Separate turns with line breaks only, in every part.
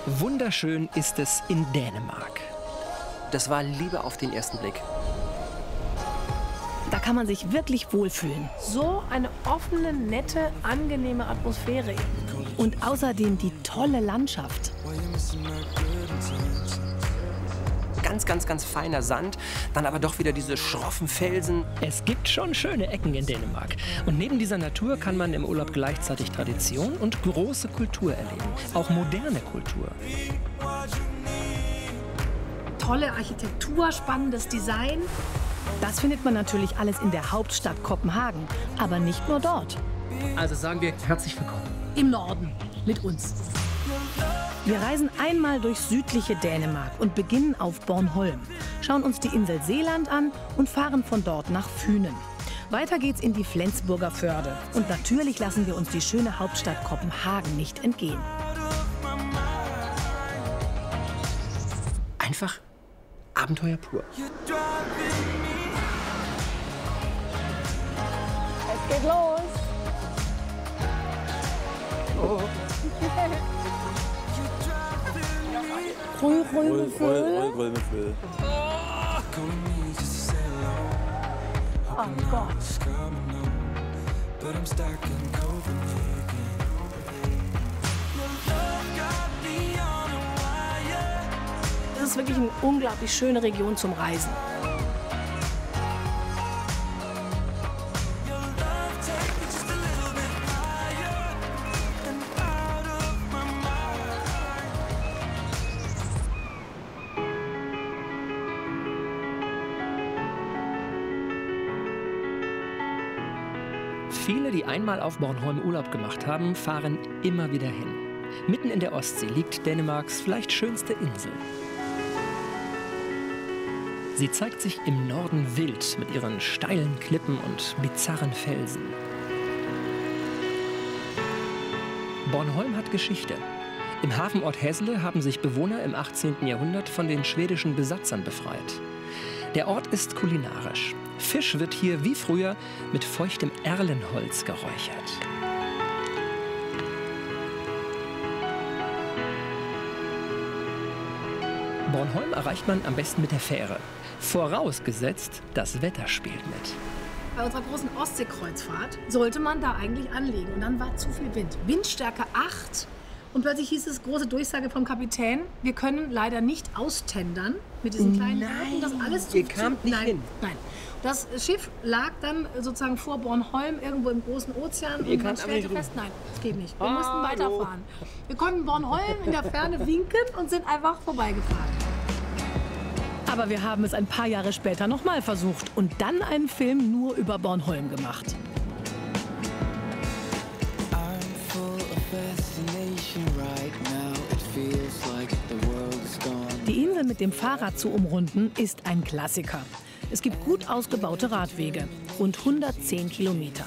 Wunderschön ist es in Dänemark. Das war Liebe auf den ersten Blick.
Da kann man sich wirklich wohlfühlen.
So eine offene, nette, angenehme Atmosphäre.
Und außerdem die tolle Landschaft.
Ganz, ganz, ganz feiner Sand, dann aber doch wieder diese schroffen Felsen. Es gibt schon schöne Ecken in Dänemark. Und neben dieser Natur kann man im Urlaub gleichzeitig Tradition und große Kultur erleben. Auch moderne Kultur.
Tolle Architektur, spannendes Design.
Das findet man natürlich alles in der Hauptstadt Kopenhagen. Aber nicht nur dort.
Also sagen wir herzlich willkommen.
Im Norden, mit uns.
Wir reisen einmal durch südliche Dänemark und beginnen auf Bornholm, schauen uns die Insel Seeland an und fahren von dort nach Fünen. Weiter geht's in die Flensburger Förde. Und natürlich lassen wir uns die schöne Hauptstadt Kopenhagen nicht entgehen.
Einfach Abenteuer pur.
Es geht los.
Oh.
Ruhig med følge. Oh Gott. Das ist wirklich eine unglaublich schöne Region zum Reisen.
Viele, die einmal auf Bornholm Urlaub gemacht haben, fahren immer wieder hin. Mitten in der Ostsee liegt Dänemarks vielleicht schönste Insel. Sie zeigt sich im Norden wild mit ihren steilen Klippen und bizarren Felsen. Bornholm hat Geschichte. Im Hafenort Häsle haben sich Bewohner im 18. Jahrhundert von den schwedischen Besatzern befreit. Der Ort ist kulinarisch. Fisch wird hier wie früher mit feuchtem Erlenholz geräuchert. Bornholm erreicht man am besten mit der Fähre. Vorausgesetzt, das Wetter spielt mit.
Bei unserer großen Ostseekreuzfahrt sollte man da eigentlich anlegen. Und dann war zu viel Wind. Windstärke 8. Und plötzlich hieß es, große Durchsage vom Kapitän, wir können leider nicht austendern mit diesen kleinen Booten. Das alles
ihr kamt nicht hin.
Nein. Das Schiff lag dann sozusagen vor Bornholm irgendwo im großen Ozean. Und man stellte fest, nein, das geht nicht. Wir mussten weiterfahren. Wir konnten Bornholm in der Ferne winken und sind einfach vorbeigefahren.
Aber wir haben es ein paar Jahre später nochmal versucht und dann einen Film nur über Bornholm gemacht. Die Insel mit dem Fahrrad zu umrunden ist ein Klassiker. Es gibt gut ausgebaute Radwege, rund 110 Kilometer.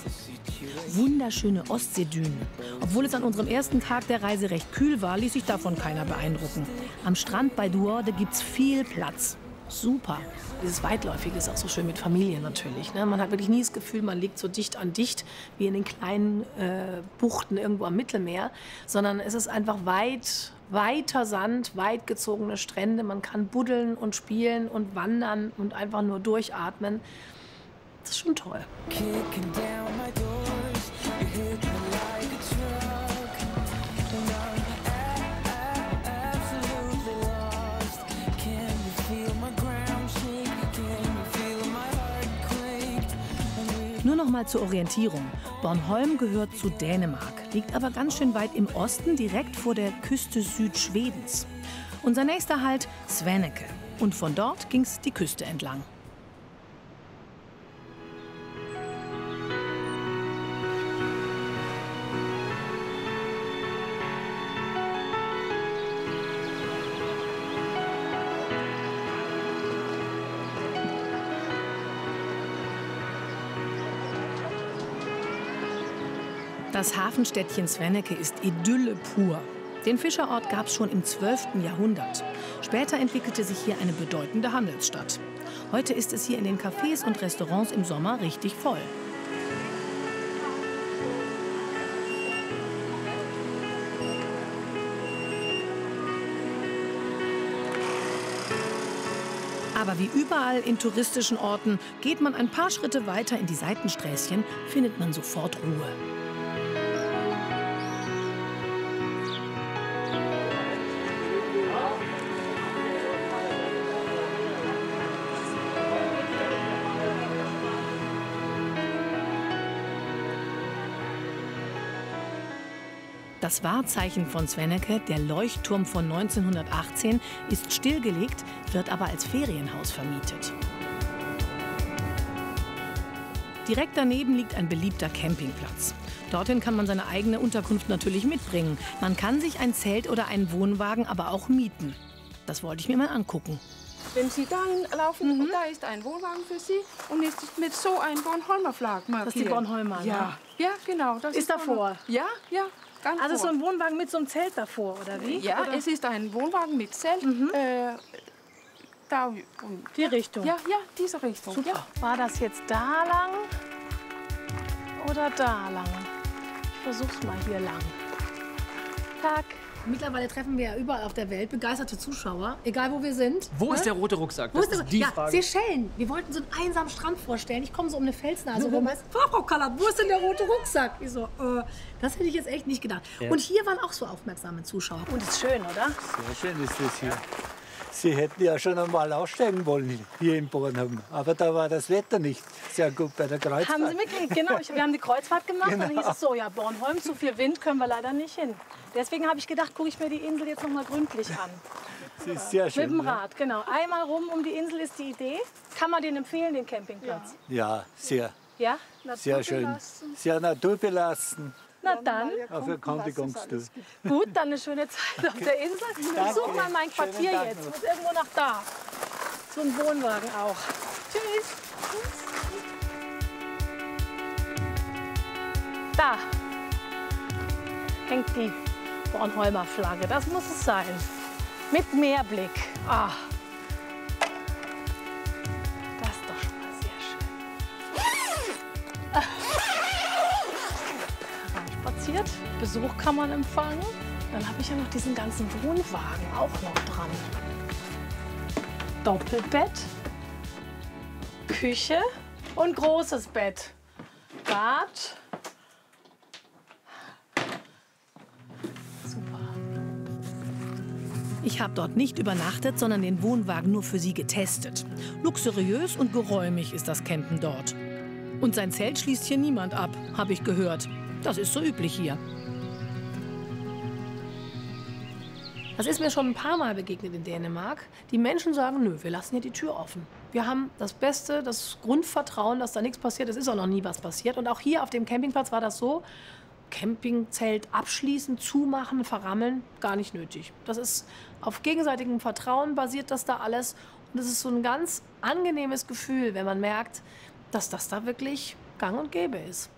Wunderschöne Ostseedünen. Obwohl es an unserem ersten Tag der Reise recht kühl war, ließ sich davon keiner beeindrucken. Am Strand bei Duorde gibt's viel Platz. Super.
Dieses Weitläufige ist auch so schön mit Familie natürlich. Ne? Man hat wirklich nie das Gefühl, man liegt so dicht an dicht wie in den kleinen Buchten irgendwo am Mittelmeer, sondern es ist einfach weiter Sand, weit gezogene Strände. Man kann buddeln und spielen und wandern und einfach nur durchatmen. Das ist schon toll.
Nur noch mal zur Orientierung. Bornholm gehört zu Dänemark, liegt aber ganz schön weit im Osten, direkt vor der Küste Südschwedens. Unser nächster Halt Svaneke. Und von dort ging's die Küste entlang. Das Hafenstädtchen Svaneke ist Idylle pur. Den Fischerort gab es schon im 12. Jahrhundert. Später entwickelte sich hier eine bedeutende Handelsstadt. Heute ist es hier in den Cafés und Restaurants im Sommer richtig voll. Aber wie überall in touristischen Orten, geht man ein paar Schritte weiter in die Seitensträßchen, findet man sofort Ruhe. Das Wahrzeichen von Svenneke, der Leuchtturm von 1918, ist stillgelegt, wird aber als Ferienhaus vermietet. Direkt daneben liegt ein beliebter Campingplatz. Dorthin kann man seine eigene Unterkunft natürlich mitbringen. Man kann sich ein Zelt oder einen Wohnwagen aber auch mieten. Das wollte ich mir mal angucken.
Wenn Sie dahin laufen, da ist ein Wohnwagen für Sie und ist mit so einem Bornholmer Flag markiert.
Das ist die Bornholmer,
ja. Ja, genau. Das
ist davor?
Ja, ja. Ganz
also
vor.
so ein Wohnwagen mit so einem Zelt davor, oder wie?
Ja,
oder?
Es ist ein Wohnwagen mit Zelt. Da,
die Richtung?
Ja, ja, diese Richtung.
Super.
Ja.
War das jetzt da lang oder da lang? Ich versuch's mal hier lang. Tag. Mittlerweile treffen wir ja überall auf der Welt begeisterte Zuschauer, egal wo wir sind.
Wo ist der rote Rucksack?
Wo ist der?
ist die Frage.
Seychellen. Wir wollten so einen einsamen Strand vorstellen. Ich komme so um eine Felsnase rum. Frau Kallert, wo ist denn der rote Rucksack? Ich so, das hätte ich jetzt echt nicht gedacht. Ja. Und hier waren auch so aufmerksame Zuschauer. Und ist schön, oder?
Sehr schön ist das hier. Sie hätten ja schon einmal aussteigen wollen hier in Bornholm. Aber da war das Wetter nicht sehr gut bei der Kreuzfahrt.
Haben Sie mitgekriegt? Genau, wir haben die Kreuzfahrt gemacht.
Genau.
Und dann hieß es so, ja, Bornholm, zu viel Wind können wir leider nicht hin. Deswegen habe ich gedacht, gucke ich mir die Insel jetzt noch mal gründlich an.
Das ist sehr schön.
Mit dem Rad, genau. Einmal rum um die Insel ist die Idee. Kann man den empfehlen, den Campingplatz?
Ja, sehr.
Ja?
Sehr schön. Sehr naturbelassen.
Na dann.
Auf der Campingstour.
Gut, dann eine schöne Zeit auf der Insel. Ich suche mal mein Quartier jetzt. Muss irgendwo nach da. So ein Wohnwagen auch. Tschüss. Da hängt die Bornholmer Flagge. Das muss es sein. Mit Meerblick. Ah. Das ist doch schon mal sehr schön. Spaziert, Besuch kann man empfangen. Dann habe ich ja noch diesen ganzen Wohnwagen auch noch dran. Doppelbett, Küche und großes Bett. Bad. Super. Ich habe dort nicht übernachtet, sondern den Wohnwagen nur für sie getestet. Luxuriös und geräumig ist das Campen dort. Und sein Zelt schließt hier niemand ab, habe ich gehört. Das ist so üblich hier. Das ist mir schon ein paar Mal begegnet in Dänemark. Die Menschen sagen, nö, wir lassen hier die Tür offen. Wir haben das Beste, das Grundvertrauen, dass da nichts passiert. Es ist auch noch nie was passiert. Und auch hier auf dem Campingplatz war das so. Campingzelt abschließen, zumachen, verrammeln, gar nicht nötig. Das ist auf gegenseitigem Vertrauen basiert das da alles. Und es ist so ein ganz angenehmes Gefühl, wenn man merkt, dass das da wirklich gang und gäbe ist.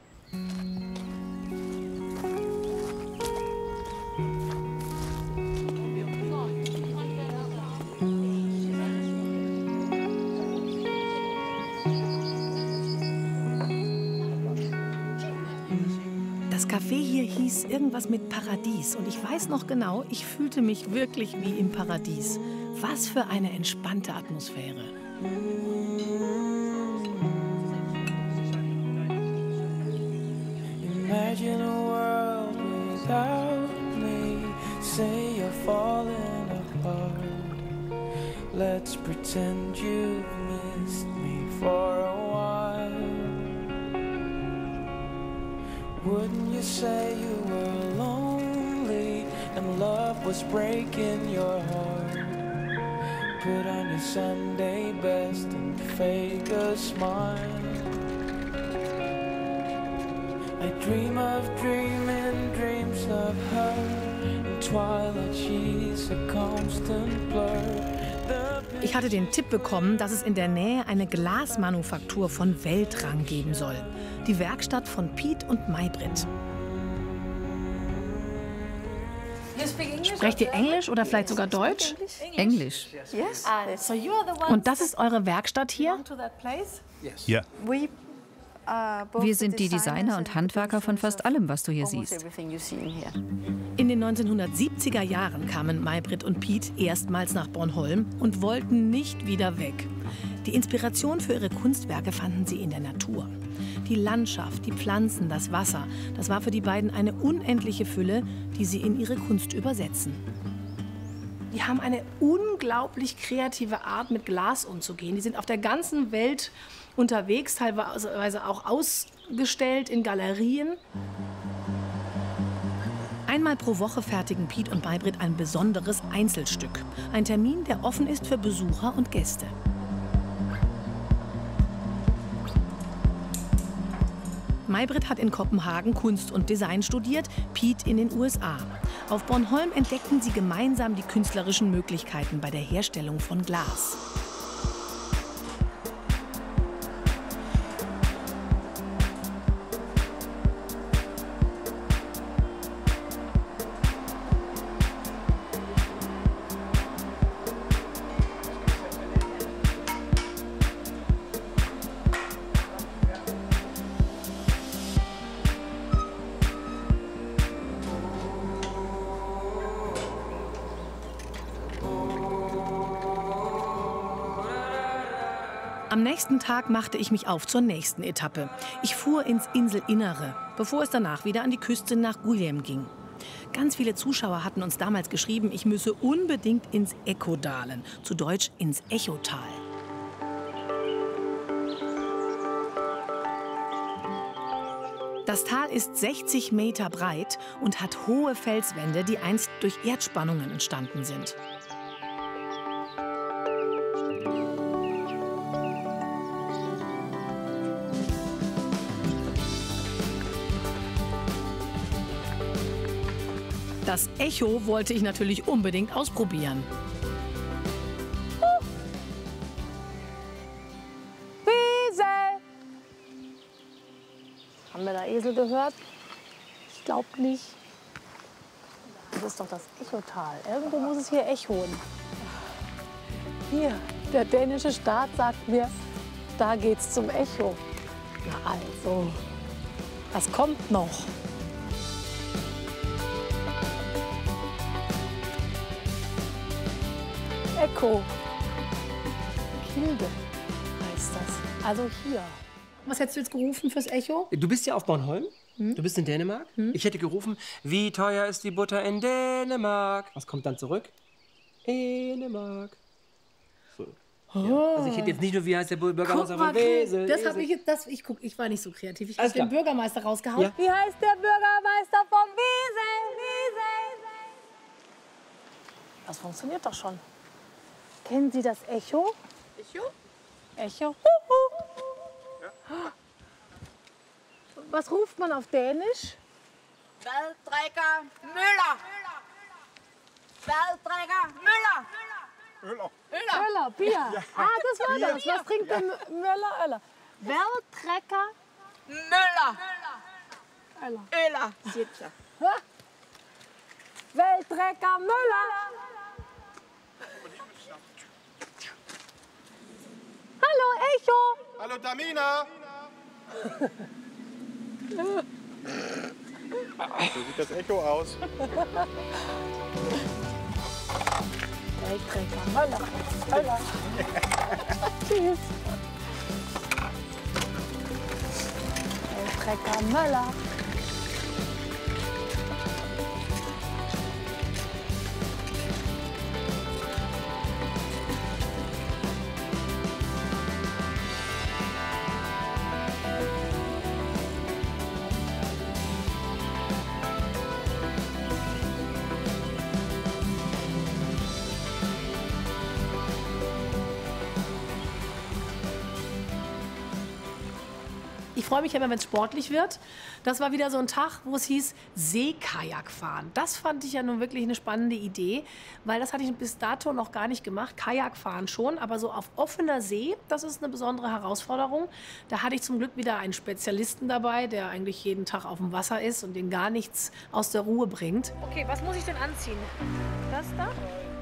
Das Café hier hieß irgendwas mit Paradies. Und ich weiß noch genau, ich fühlte mich wirklich wie im Paradies. Was für eine entspannte Atmosphäre.
Imagine a world without me. Say you're falling apart. Let's pretend you missed me for a while. Wouldn't you say you were lonely and love was breaking your heart? Put on your Sunday best and fake a smile. I dream of dreaming dreams of her. In twilight she's a constant blur.
Ich hatte den Tipp bekommen, dass es in der Nähe eine Glasmanufaktur von Weltrang geben soll. Die Werkstatt von Piet und May-Britt. Sprecht ihr Englisch oder vielleicht sogar Deutsch?
Englisch.
Und das ist eure Werkstatt hier?
Ja. Wir sind die Designer und Handwerker von fast allem, was du hier siehst.
In den 1970er Jahren kamen May-Britt und Piet erstmals nach Bornholm und wollten nicht wieder weg. Die Inspiration für ihre Kunstwerke fanden sie in der Natur. Die Landschaft, die Pflanzen, das Wasser, das war für die beiden eine unendliche Fülle, die sie in ihre Kunst übersetzen.
Die haben eine unglaublich kreative Art, mit Glas umzugehen. Die sind auf der ganzen Welt unterwegs, teilweise auch ausgestellt in Galerien.
Einmal pro Woche fertigen Piet und May-Britt ein besonderes Einzelstück. Ein Termin, der offen ist für Besucher und Gäste. May-Britt hat in Kopenhagen Kunst und Design studiert, Piet in den USA. Auf Bornholm entdeckten sie gemeinsam die künstlerischen Möglichkeiten bei der Herstellung von Glas. Am nächsten Tag machte ich mich auf zur nächsten Etappe. Ich fuhr ins Inselinnere, bevor es danach wieder an die Küste nach Guillem ging. Ganz viele Zuschauer hatten uns damals geschrieben, ich müsse unbedingt ins Ekkodalen, zu Deutsch ins Echotal. Das Tal ist 60 Meter breit und hat hohe Felswände, die einst durch Erdspannungen entstanden sind. Das Echo wollte ich natürlich unbedingt ausprobieren.
Wiesel! Haben wir da Esel gehört? Ich glaube nicht. Das ist doch das Echotal. Irgendwo muss es hier echoen. Hier, der dänische Staat sagt mir, da geht's zum Echo. Na also, was kommt noch? Echo. Kilde heißt das. Also hier. Was hättest du jetzt gerufen fürs Echo?
Du bist ja auf Bornholm. Du bist in Dänemark. Ich hätte gerufen, wie teuer ist die Butter in Dänemark? Was kommt dann zurück? Dänemark. So. Ja. Also ich hätte jetzt nicht nur, wie heißt der Bürgermeister von Wesel.
Das habe ich jetzt, ich war nicht so kreativ. Ich habe
Alles
den
klar.
Bürgermeister rausgehauen.
Ja.
Wie heißt der Bürgermeister von Wesel? Wesel. Das funktioniert doch schon. Kennen Sie das Echo? Echo? Echo. Ja. Was ruft man auf Dänisch?
Valtrækker Møller. Valtrækker Møller.
Öller, Bier. Ja. Ah, das war das. Was trinkt der Möller? Öller. Valtrækker
Møller.
Öller.
Øller. Sitzer.
Valtrækker Møller. Hallo, Echo.
Hallo Tamina! So sieht das Echo aus.
Valtrækker Møller. Öller. Tschüss. Valtrækker Møller. Ich freue mich immer, wenn es sportlich wird. Das war wieder so ein Tag, wo es hieß Seekajak fahren. Das fand ich ja nun wirklich eine spannende Idee, weil das hatte ich bis dato noch gar nicht gemacht. Kajak fahren schon, aber so auf offener See, das ist eine besondere Herausforderung. Da hatte ich zum Glück wieder einen Spezialisten dabei, der eigentlich jeden Tag auf dem Wasser ist und den gar nichts aus der Ruhe bringt. Okay, was muss ich denn anziehen? Das da?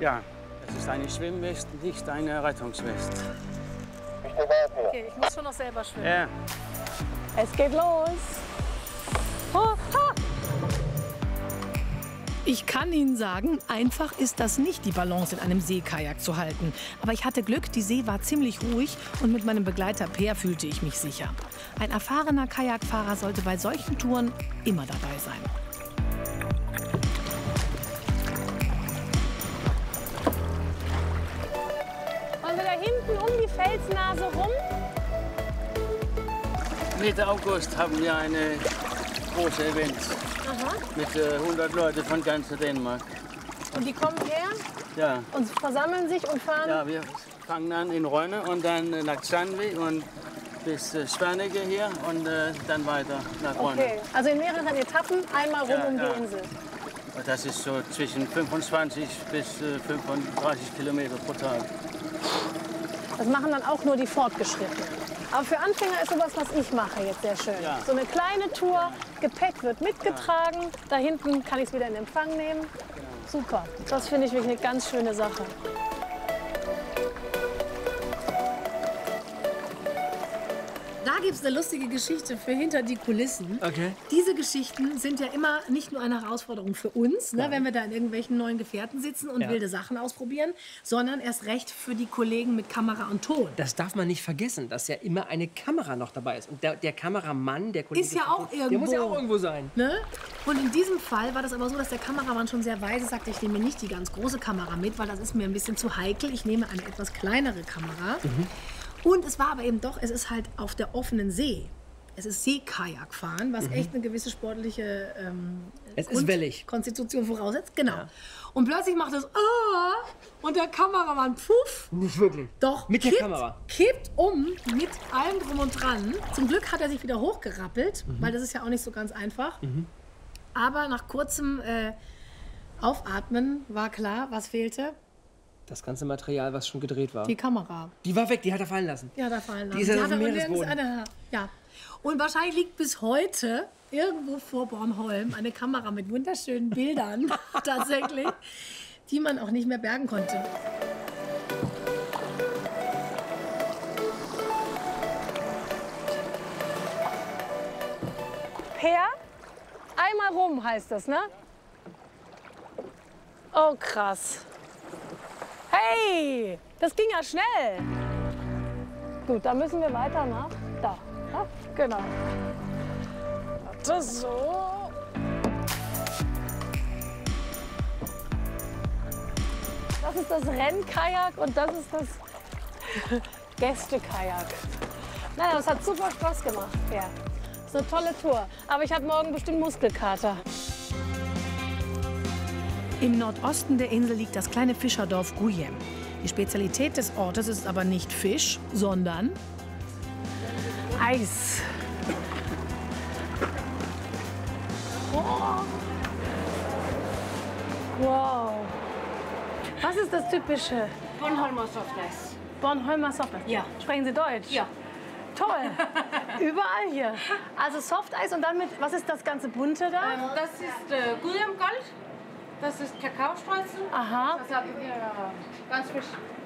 Ja, es ist eine Schwimmweste, nicht eine Rettungsweste.
Okay, ich muss schon noch selber schwimmen.
Ja.
Es geht los. Oh, ha. Ich kann Ihnen sagen, einfach ist das nicht, die Balance in einem Seekajak zu halten. Aber ich hatte Glück, die See war ziemlich ruhig und mit meinem Begleiter Peer fühlte ich mich sicher. Ein erfahrener Kajakfahrer sollte bei solchen Touren immer dabei sein.
Und wir da hinten um die Felsnase rum?
Mitte August haben wir eine große Event.
Aha.
Mit 100 Leuten von ganz Dänemark.
Und die kommen her
Ja.
und versammeln sich und fahren?
Ja, wir fangen an in Rönne und dann nach Sandvik und bis Svaneke hier und dann weiter nach Rönne.
Okay, also in mehreren Etappen einmal rum um die Insel.
Das ist so zwischen 25 bis 35 Kilometer pro Tag.
Das machen dann auch nur die Fortgeschrittenen. Aber für Anfänger ist sowas, was ich mache, jetzt sehr schön.
Ja.
So eine kleine Tour, Gepäck wird mitgetragen. Da hinten kann ich es wieder in Empfang nehmen. Super, das finde ich wirklich eine ganz schöne Sache.
Da gibt es eine lustige Geschichte für hinter die Kulissen.
Okay.
Diese Geschichten sind ja immer nicht nur eine Herausforderung für uns, ne, wenn wir da in irgendwelchen neuen Gefährten sitzen und wilde Sachen ausprobieren, sondern erst recht für die Kollegen mit Kamera und Ton.
Das darf man nicht vergessen, dass ja immer eine Kamera noch dabei ist. Und der Kameramann, der Kollege,
Ist ja auch irgendwo.
der muss ja auch irgendwo sein.
Ne? Und in diesem Fall war das aber so, dass der Kameramann schon sehr weise sagte, ich nehme nicht die ganz große Kamera mit, weil das ist mir ein bisschen zu heikel. Ich nehme eine etwas kleinere Kamera. Und es war aber eben doch, es ist halt auf der offenen See. Es ist Seekajakfahren, was echt eine gewisse sportliche
Es ist wellig.
Konstitution voraussetzt. Genau. Ja. Und plötzlich macht es und der Kameramann, puff.
Nicht wirklich.
Doch,
mit der Kamera.
Kippt um mit allem drum und dran. Zum Glück hat er sich wieder hochgerappelt, weil das ist ja auch nicht so ganz einfach. Aber nach kurzem Aufatmen war klar, was fehlte.
Das ganze Material, was schon gedreht war.
Die Kamera.
Die war weg, die hat er fallen lassen.
Die hat er fallen lassen.
Die ist ja auf dem Meeresboden.
Ja. Und wahrscheinlich liegt bis heute irgendwo vor Bornholm eine Kamera mit wunderschönen Bildern, tatsächlich, die man auch nicht mehr bergen konnte.
Per, einmal rum heißt das, ne? Oh, krass. Hey, das ging ja schnell. Gut, dann müssen wir weiter nach da. Ja, genau. Das so. Das ist das Rennkajak und das ist das Gästekajak. Naja, das hat super Spaß gemacht. Ja. Das ist eine tolle Tour. Aber ich habe morgen bestimmt Muskelkater.
Im Nordosten der Insel liegt das kleine Fischerdorf Guyem. Die Spezialität des Ortes ist aber nicht Fisch, sondern
Eis. Oh. Wow. Was ist das typische?
Bornholmer Softeis.
Bornholmer Softeis?
Ja.
Sprechen Sie Deutsch?
Ja.
Toll. Überall hier. Also Softeis und dann mit, was ist das ganze Bunte da?
Das ist Guyem Gold. Das ist Kakaostreusel.
Aha.
Das haben wir ganz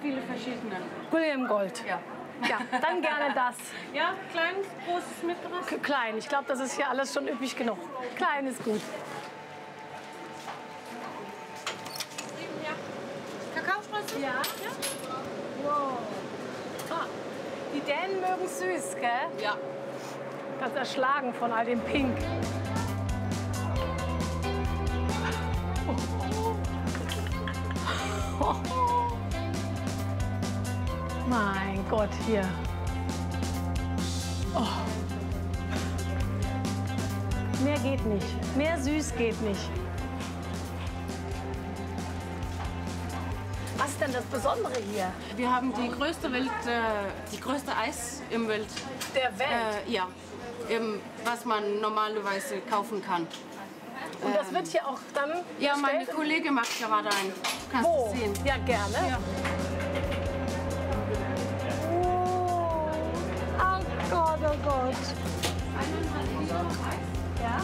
viele verschiedene.
Guyem Gold.
Ja.
Ja, dann gerne das.
Ja, klein, großes mitgebracht.
Klein. Ich glaube, das ist hier alles schon üppig genug. Klein ist gut.
Ja. Kakaostreusel?
Ja. Wow. Ah, die Dänen mögen süß, gell?
Ja.
Ganz erschlagen von all dem Pink. Mein Gott, hier. Oh. Mehr geht nicht. Mehr süß geht nicht. Was ist denn das Besondere hier?
Wir haben die größte Eis im Welt.
Der Welt?
Ja, was man normalerweise kaufen kann.
Und das wird hier auch dann
Ja, meine
gestellt?
Kollegin macht gerade ein. Kannst
Wo?
du sehen.
Ja, gerne.
Ja.
Oh. Oh Gott, oh Gott. Ja?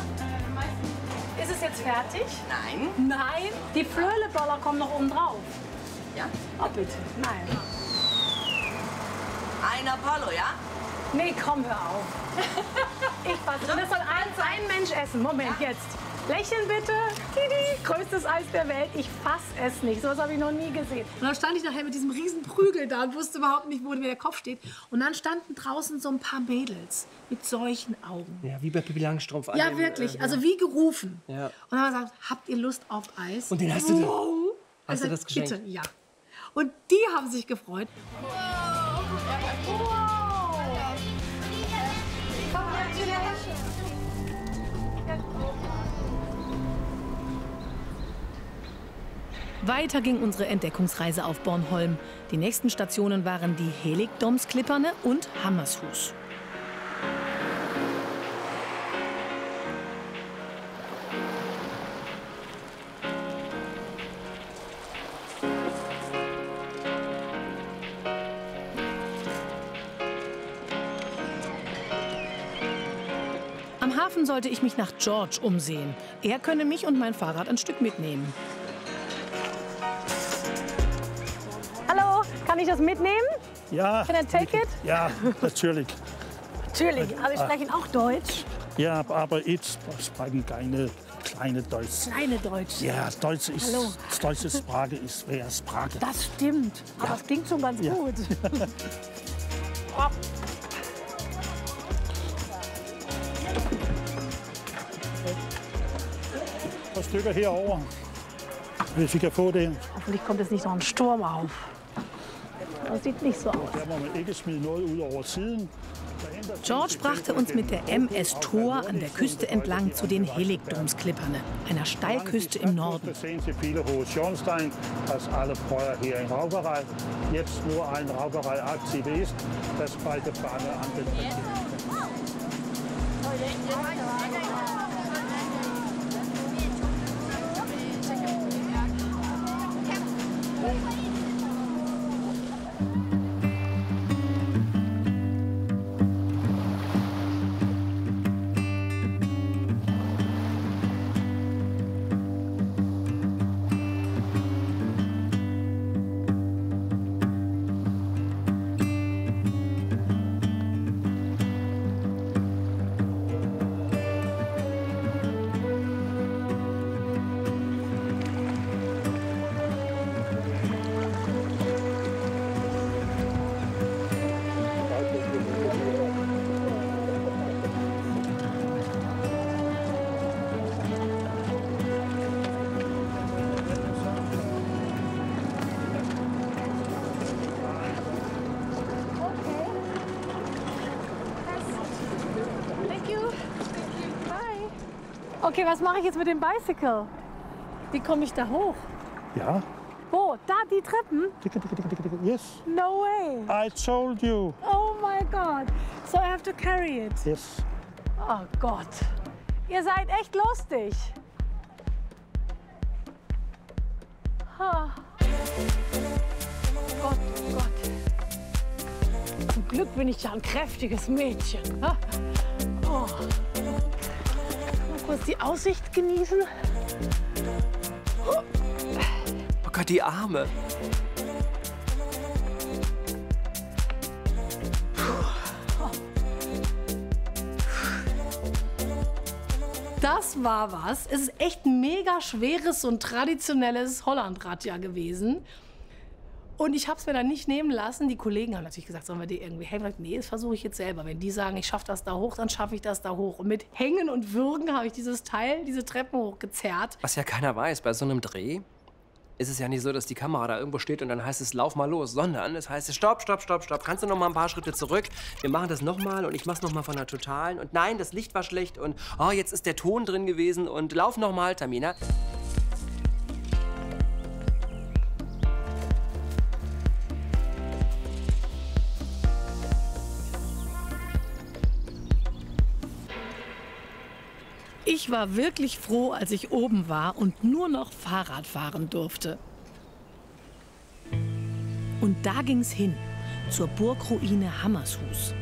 Ist es jetzt fertig?
Nein.
Nein? Die Flöhleboller kommen noch oben drauf.
Ja.
Oh, bitte. Nein.
Ein Apollo, ja?
Nee, komm, hör auf. Ich fasse. Und das soll ein Mensch essen. Moment, jetzt. Lächeln bitte. Tidi, größtes Eis der Welt. Ich fass es nicht. So was habe ich noch nie gesehen. Und dann stand ich nachher mit diesem riesen Prügel da und wusste überhaupt nicht, wo mir der Kopf steht. Und dann standen draußen so ein paar Mädels mit solchen Augen.
Ja, wie bei Pippi Langstrumpf.
Ja, wirklich. Also wie gerufen.
Ja.
Und dann haben wir gesagt, habt ihr Lust auf Eis?
Und den hast du
wow.
Hast du das geschenkt?
Bitte, ja. Und die haben sich gefreut.
Weiter ging unsere Entdeckungsreise auf Bornholm. Die nächsten Stationen waren die Heligdomsklipperne und Hammershus. Am Hafen sollte ich mich nach George umsehen. Er könne mich und mein Fahrrad ein Stück mitnehmen.
Hallo, kann ich das mitnehmen?
Ja.
Can I take it?
Ja, natürlich.
Natürlich, aber wir sprechen auch Deutsch.
Ja, aber ich spreche keine kleine Deutsch.
Kleine Deutsch.
Ja, Deutsch ist,
Hallo.
deutsche Sprache ist schwer Sprache.
Das stimmt, aber es klingt schon ganz gut.
Ein Stück herover, hvis vi kan få det.
Hoffentlich kommt jetzt nicht noch ein Sturm auf. Das sieht nicht so aus.
Der må man ikke smide noget ud over siden.
George brachte uns mit der MS Thor an der Küste entlang zu den Heligdomsklipperne, einer Steilküste im Norden.
Das Schornstein, das alle Feuer hier in Raucherei. Jetzt nur ein Raucherei-Aktivist, das bei der Fahne angetreten.
Okay, was mache ich jetzt mit dem Bicycle? Wie komme ich da hoch?
Ja.
Wo? Da, die Treppen?
Yes.
No way.
I told you.
Oh my God. So I have to carry it.
Yes.
Oh Gott. Ihr seid echt lustig. Ha. Oh Gott, oh Gott. Zum Glück bin ich ja ein kräftiges Mädchen. Ha? Oh. Mal kurz die Aussicht genießen.
Oh Gott, die Arme.
Das war was. Es ist echt ein mega schweres und traditionelles Hollandrad ja gewesen. Und ich habe es mir dann nicht nehmen lassen. Die Kollegen haben natürlich gesagt, sollen wir dir irgendwie helfen? Nee, das versuche ich jetzt selber. Wenn die sagen, ich schaffe das da hoch, dann schaffe ich das da hoch. Und mit Hängen und Würgen habe ich dieses Teil, diese Treppen hochgezerrt.
Was ja keiner weiß, bei so einem Dreh ist es ja nicht so, dass die Kamera da irgendwo steht und dann heißt es, lauf mal los, sondern es heißt, stopp, stopp, stopp, stopp. Kannst du noch mal ein paar Schritte zurück? Wir machen das noch mal und ich mach's noch mal von der Totalen. Und nein, das Licht war schlecht und oh, jetzt ist der Ton drin gewesen und lauf noch mal, Tamina.
Ich war wirklich froh, als ich oben war und nur noch Fahrrad fahren durfte. Und da ging's hin, zur Burgruine Hammershus.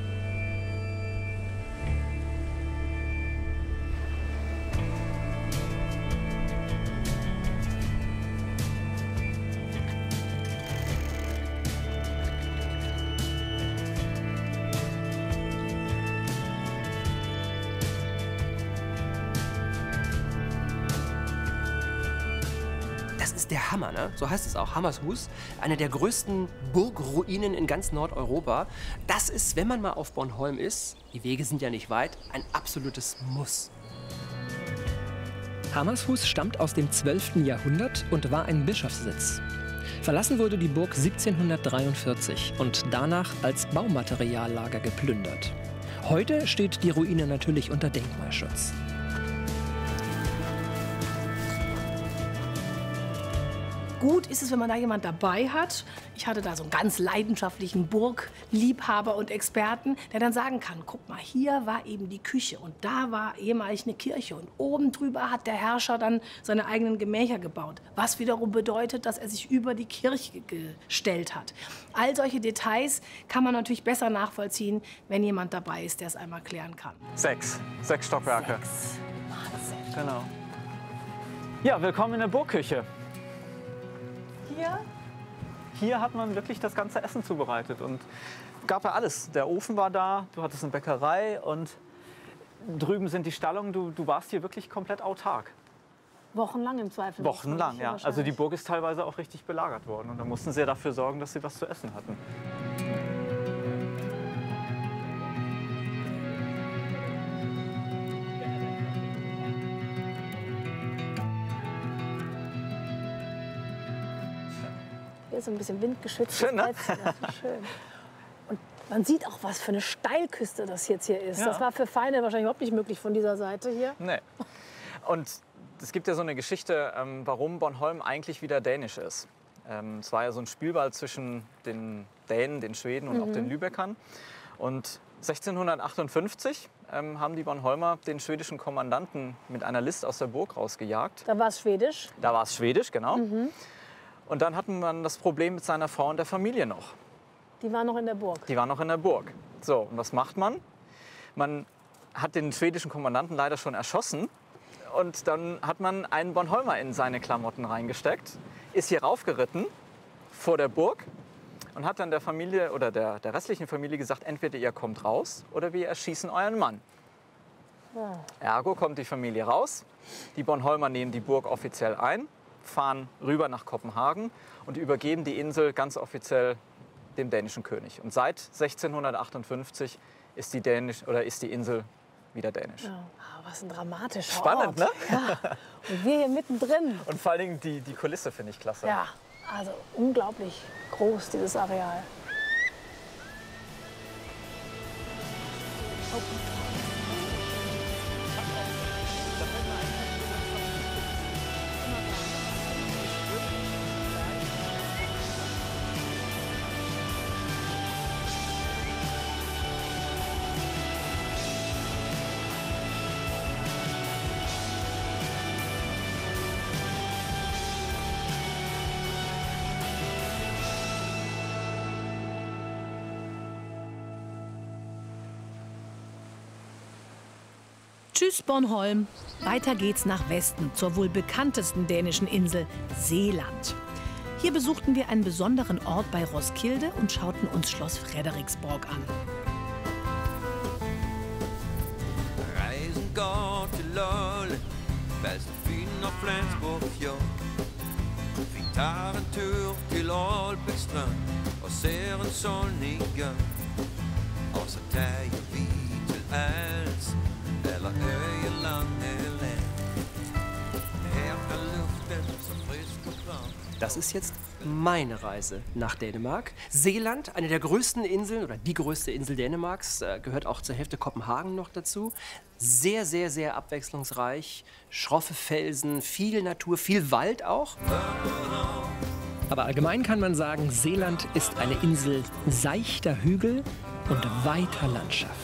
ist der Hammer, ne? So heißt es auch, Hammershus. Eine der größten Burgruinen in ganz Nordeuropa. Das ist, wenn man mal auf Bornholm ist, die Wege sind ja nicht weit, ein absolutes Muss. Hammershus stammt aus dem 12. Jahrhundert und war ein Bischofssitz. Verlassen wurde die Burg 1743 und danach als Baumateriallager geplündert. Heute steht die Ruine natürlich unter Denkmalschutz.
Gut ist es, wenn man da jemand dabei hat. Ich hatte da so einen ganz leidenschaftlichen Burgliebhaber und Experten, der dann sagen kann, guck mal, hier war eben die Küche und da war ehemalig eine Kirche und oben drüber hat der Herrscher dann seine eigenen Gemächer gebaut, was wiederum bedeutet, dass er sich über die Kirche gestellt hat. All solche Details kann man natürlich besser nachvollziehen, wenn jemand dabei ist, der es einmal klären kann.
6 Stockwerke.
6. Wahnsinn.
Genau. Ja, willkommen in der Burgküche. Hier hat man wirklich das ganze Essen zubereitet und gab ja alles. Der Ofen war da, du hattest eine Bäckerei und drüben sind die Stallungen. Du warst hier wirklich komplett autark.
Wochenlang im Zweifel.
Wochenlang, ja. Also die Burg ist teilweise auch richtig belagert worden und da mussten sie dafür sorgen, dass sie was zu essen hatten.
Hier ist so ein bisschen windgeschützt.
Schön, ne?
Das ist schön. Und man sieht auch, was für eine Steilküste das jetzt hier ist. Ja. Das war für Feinde wahrscheinlich überhaupt nicht möglich von dieser Seite hier.
Nee. Und es gibt ja so eine Geschichte, warum Bornholm eigentlich wieder dänisch ist. Es war ja so ein Spielball zwischen den Dänen, den Schweden und auch den Lübeckern. Und 1658 haben die Bornholmer den schwedischen Kommandanten mit einer List aus der Burg rausgejagt.
Da war es Schwedisch?
Da war es Schwedisch, genau. Und dann hatten man das Problem mit seiner Frau und der Familie noch.
Die war noch in der Burg?
Die war noch in der Burg. So, und was macht man? Man hat den schwedischen Kommandanten leider schon erschossen. Und dann hat man einen Bornholmer in seine Klamotten reingesteckt, ist hier raufgeritten vor der Burg und hat dann der Familie oder der restlichen Familie gesagt, entweder ihr kommt raus oder wir erschießen euren Mann. Ja. Ergo kommt die Familie raus, die Bornholmer nehmen die Burg offiziell ein, fahren rüber nach Kopenhagen und übergeben die Insel ganz offiziell dem dänischen König. Und seit 1658 ist die Insel wieder dänisch.
Ja. Was ein dramatischer
Spannend,
Ort.
Ne?
Ja. Und wir hier mittendrin.
Und vor allen Dingen die Kulisse finde ich klasse.
Ja, also unglaublich groß, dieses Areal.
Tschüss Bornholm. Weiter geht's nach Westen, zur wohl bekanntesten dänischen Insel, Seeland. Hier besuchten wir einen besonderen Ort bei Roskilde und schauten uns Schloss Frederiksborg an.
Reisen går til Lolland, fast Fyn og Flensborg fjord. Vi tar en tur til Aalbæk strand og ser en solnedgang. Og så tager vi til Als eller Øyelangeland. Her er luften så frisk og klar.
Das ist jetzt meine Reise nach Dänemark. Seeland, eine der größten Inseln oder die größte Insel Dänemarks, gehört auch zur Hälfte Kopenhagen noch dazu. Sehr, sehr, sehr abwechslungsreich. Schroffe Felsen, viel Natur, viel Wald auch. Aber allgemein kann man sagen, Seeland ist eine Insel seichter Hügel und weiter Landschaft.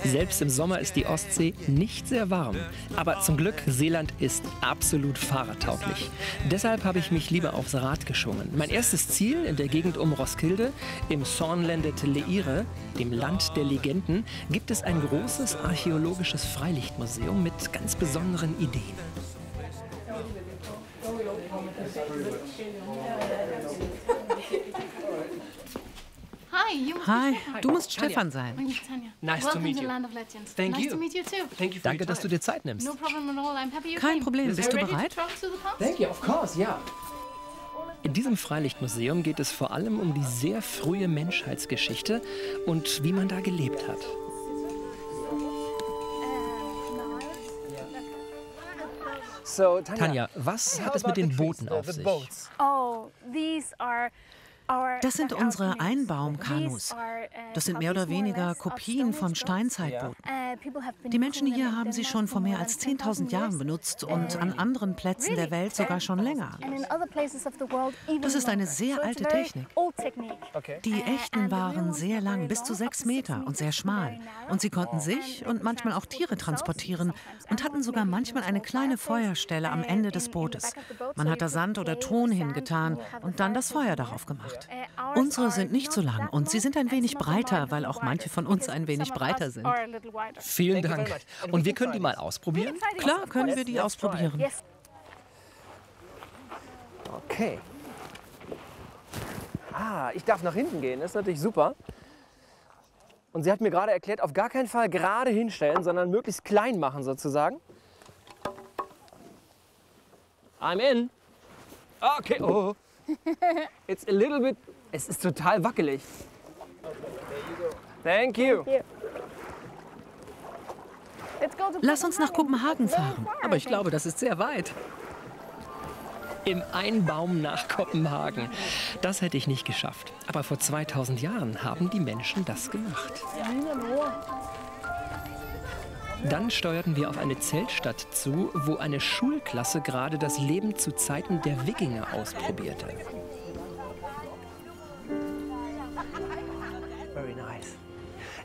Selbst im Sommer ist die Ostsee nicht sehr warm. Aber zum Glück, Seeland ist absolut fahrradtauglich. Deshalb habe ich mich lieber aufs Rad geschwungen. Mein erstes Ziel in der Gegend um Roskilde, im Sornlandet Leire, dem Land der Legenden, gibt es ein großes archäologisches Freilichtmuseum mit ganz besonderen Ideen.
Hi, du musst Stefan sein.
Nice to meet you. Thank you. Thank you. Danke, dass du dir Zeit nimmst.
Kein Problem. Bist du bereit?
Thank you, of course, ja. In diesem Freilichtmuseum geht es vor allem um die sehr frühe Menschheitsgeschichte und wie man da gelebt hat. Tanja, was hat es mit den Booten auf sich?
Das sind unsere Einbaumkanus. Das sind mehr oder weniger Kopien von Steinzeitbooten. Die Menschen hier haben sie schon vor mehr als 10.000 Jahren benutzt und an anderen Plätzen der Welt sogar schon länger. Das ist eine sehr alte Technik. Die echten waren sehr lang, bis zu 6 Meter und sehr schmal. Und sie konnten sich und manchmal auch Tiere transportieren und hatten sogar manchmal eine kleine Feuerstelle am Ende des Bootes. Man hat da Sand oder Ton hingetan und dann das Feuer darauf gemacht. Unsere sind nicht so lang und sie sind ein wenig breiter, weil auch manche von uns ein wenig breiter sind.
Vielen Dank. Und wir können die mal ausprobieren?
Klar, können wir die ausprobieren.
Okay. Ich darf nach hinten gehen, das ist natürlich super. Und sie hat mir gerade erklärt, auf gar keinen Fall gerade hinstellen, sondern möglichst klein machen sozusagen. I'm in. Okay, oh. It's a little bit. Es ist total wackelig. Thank you.
Lass uns nach Kopenhagen fahren.
Aber ich glaube, das ist sehr weit. Im Einbaum nach Kopenhagen. Das hätte ich nicht geschafft. Aber vor 2000 Jahren haben die Menschen das gemacht. Dann steuerten wir auf eine Zeltstadt zu, wo eine Schulklasse gerade das Leben zu Zeiten der Wikinger ausprobierte.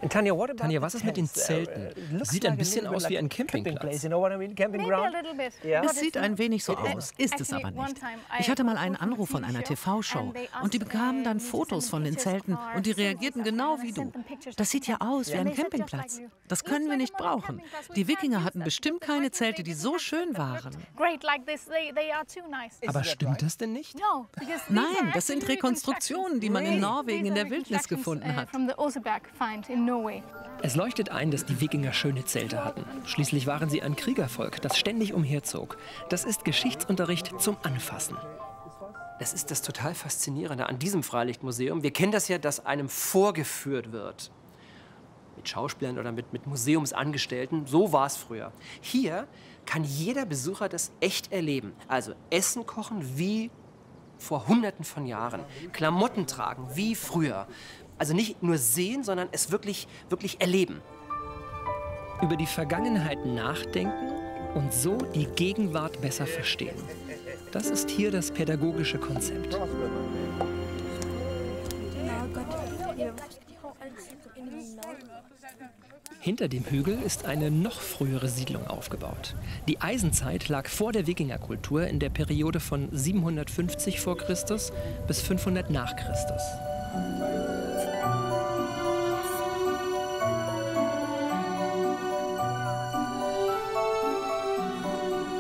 Tanja,
was ist mit den Zelten? Sieht ein bisschen aus wie ein Campingplatz.
Es sieht ein wenig so aus, ist es aber nicht. Ich hatte mal einen Anruf von einer TV-Show und die bekamen dann Fotos von den Zelten und die reagierten genau wie du. Das sieht ja aus wie ein Campingplatz. Das können wir nicht brauchen. Die Wikinger hatten bestimmt keine Zelte, die so schön waren.
Aber stimmt das denn nicht?
Nein, das sind Rekonstruktionen, die man in Norwegen in der Wildnis gefunden hat.
Es leuchtet ein, dass die Wikinger schöne Zelte hatten. Schließlich waren sie ein Kriegervolk, das ständig umherzog. Das ist Geschichtsunterricht zum Anfassen.
Das ist das total Faszinierende an diesem Freilichtmuseum. Wir kennen das ja, dass einem vorgeführt wird. Mit Schauspielern oder mit Museumsangestellten. So war es früher. Hier kann jeder Besucher das echt erleben. Also Essen kochen wie vor Hunderten von Jahren. Klamotten tragen wie früher. Also nicht nur sehen, sondern es wirklich erleben.
Über die Vergangenheit nachdenken und so die Gegenwart besser verstehen. Das ist hier das pädagogische Konzept. Hinter dem Hügel ist eine noch frühere Siedlung aufgebaut. Die Eisenzeit lag vor der Wikingerkultur in der Periode von 750 vor Christus bis 500 nach Christus.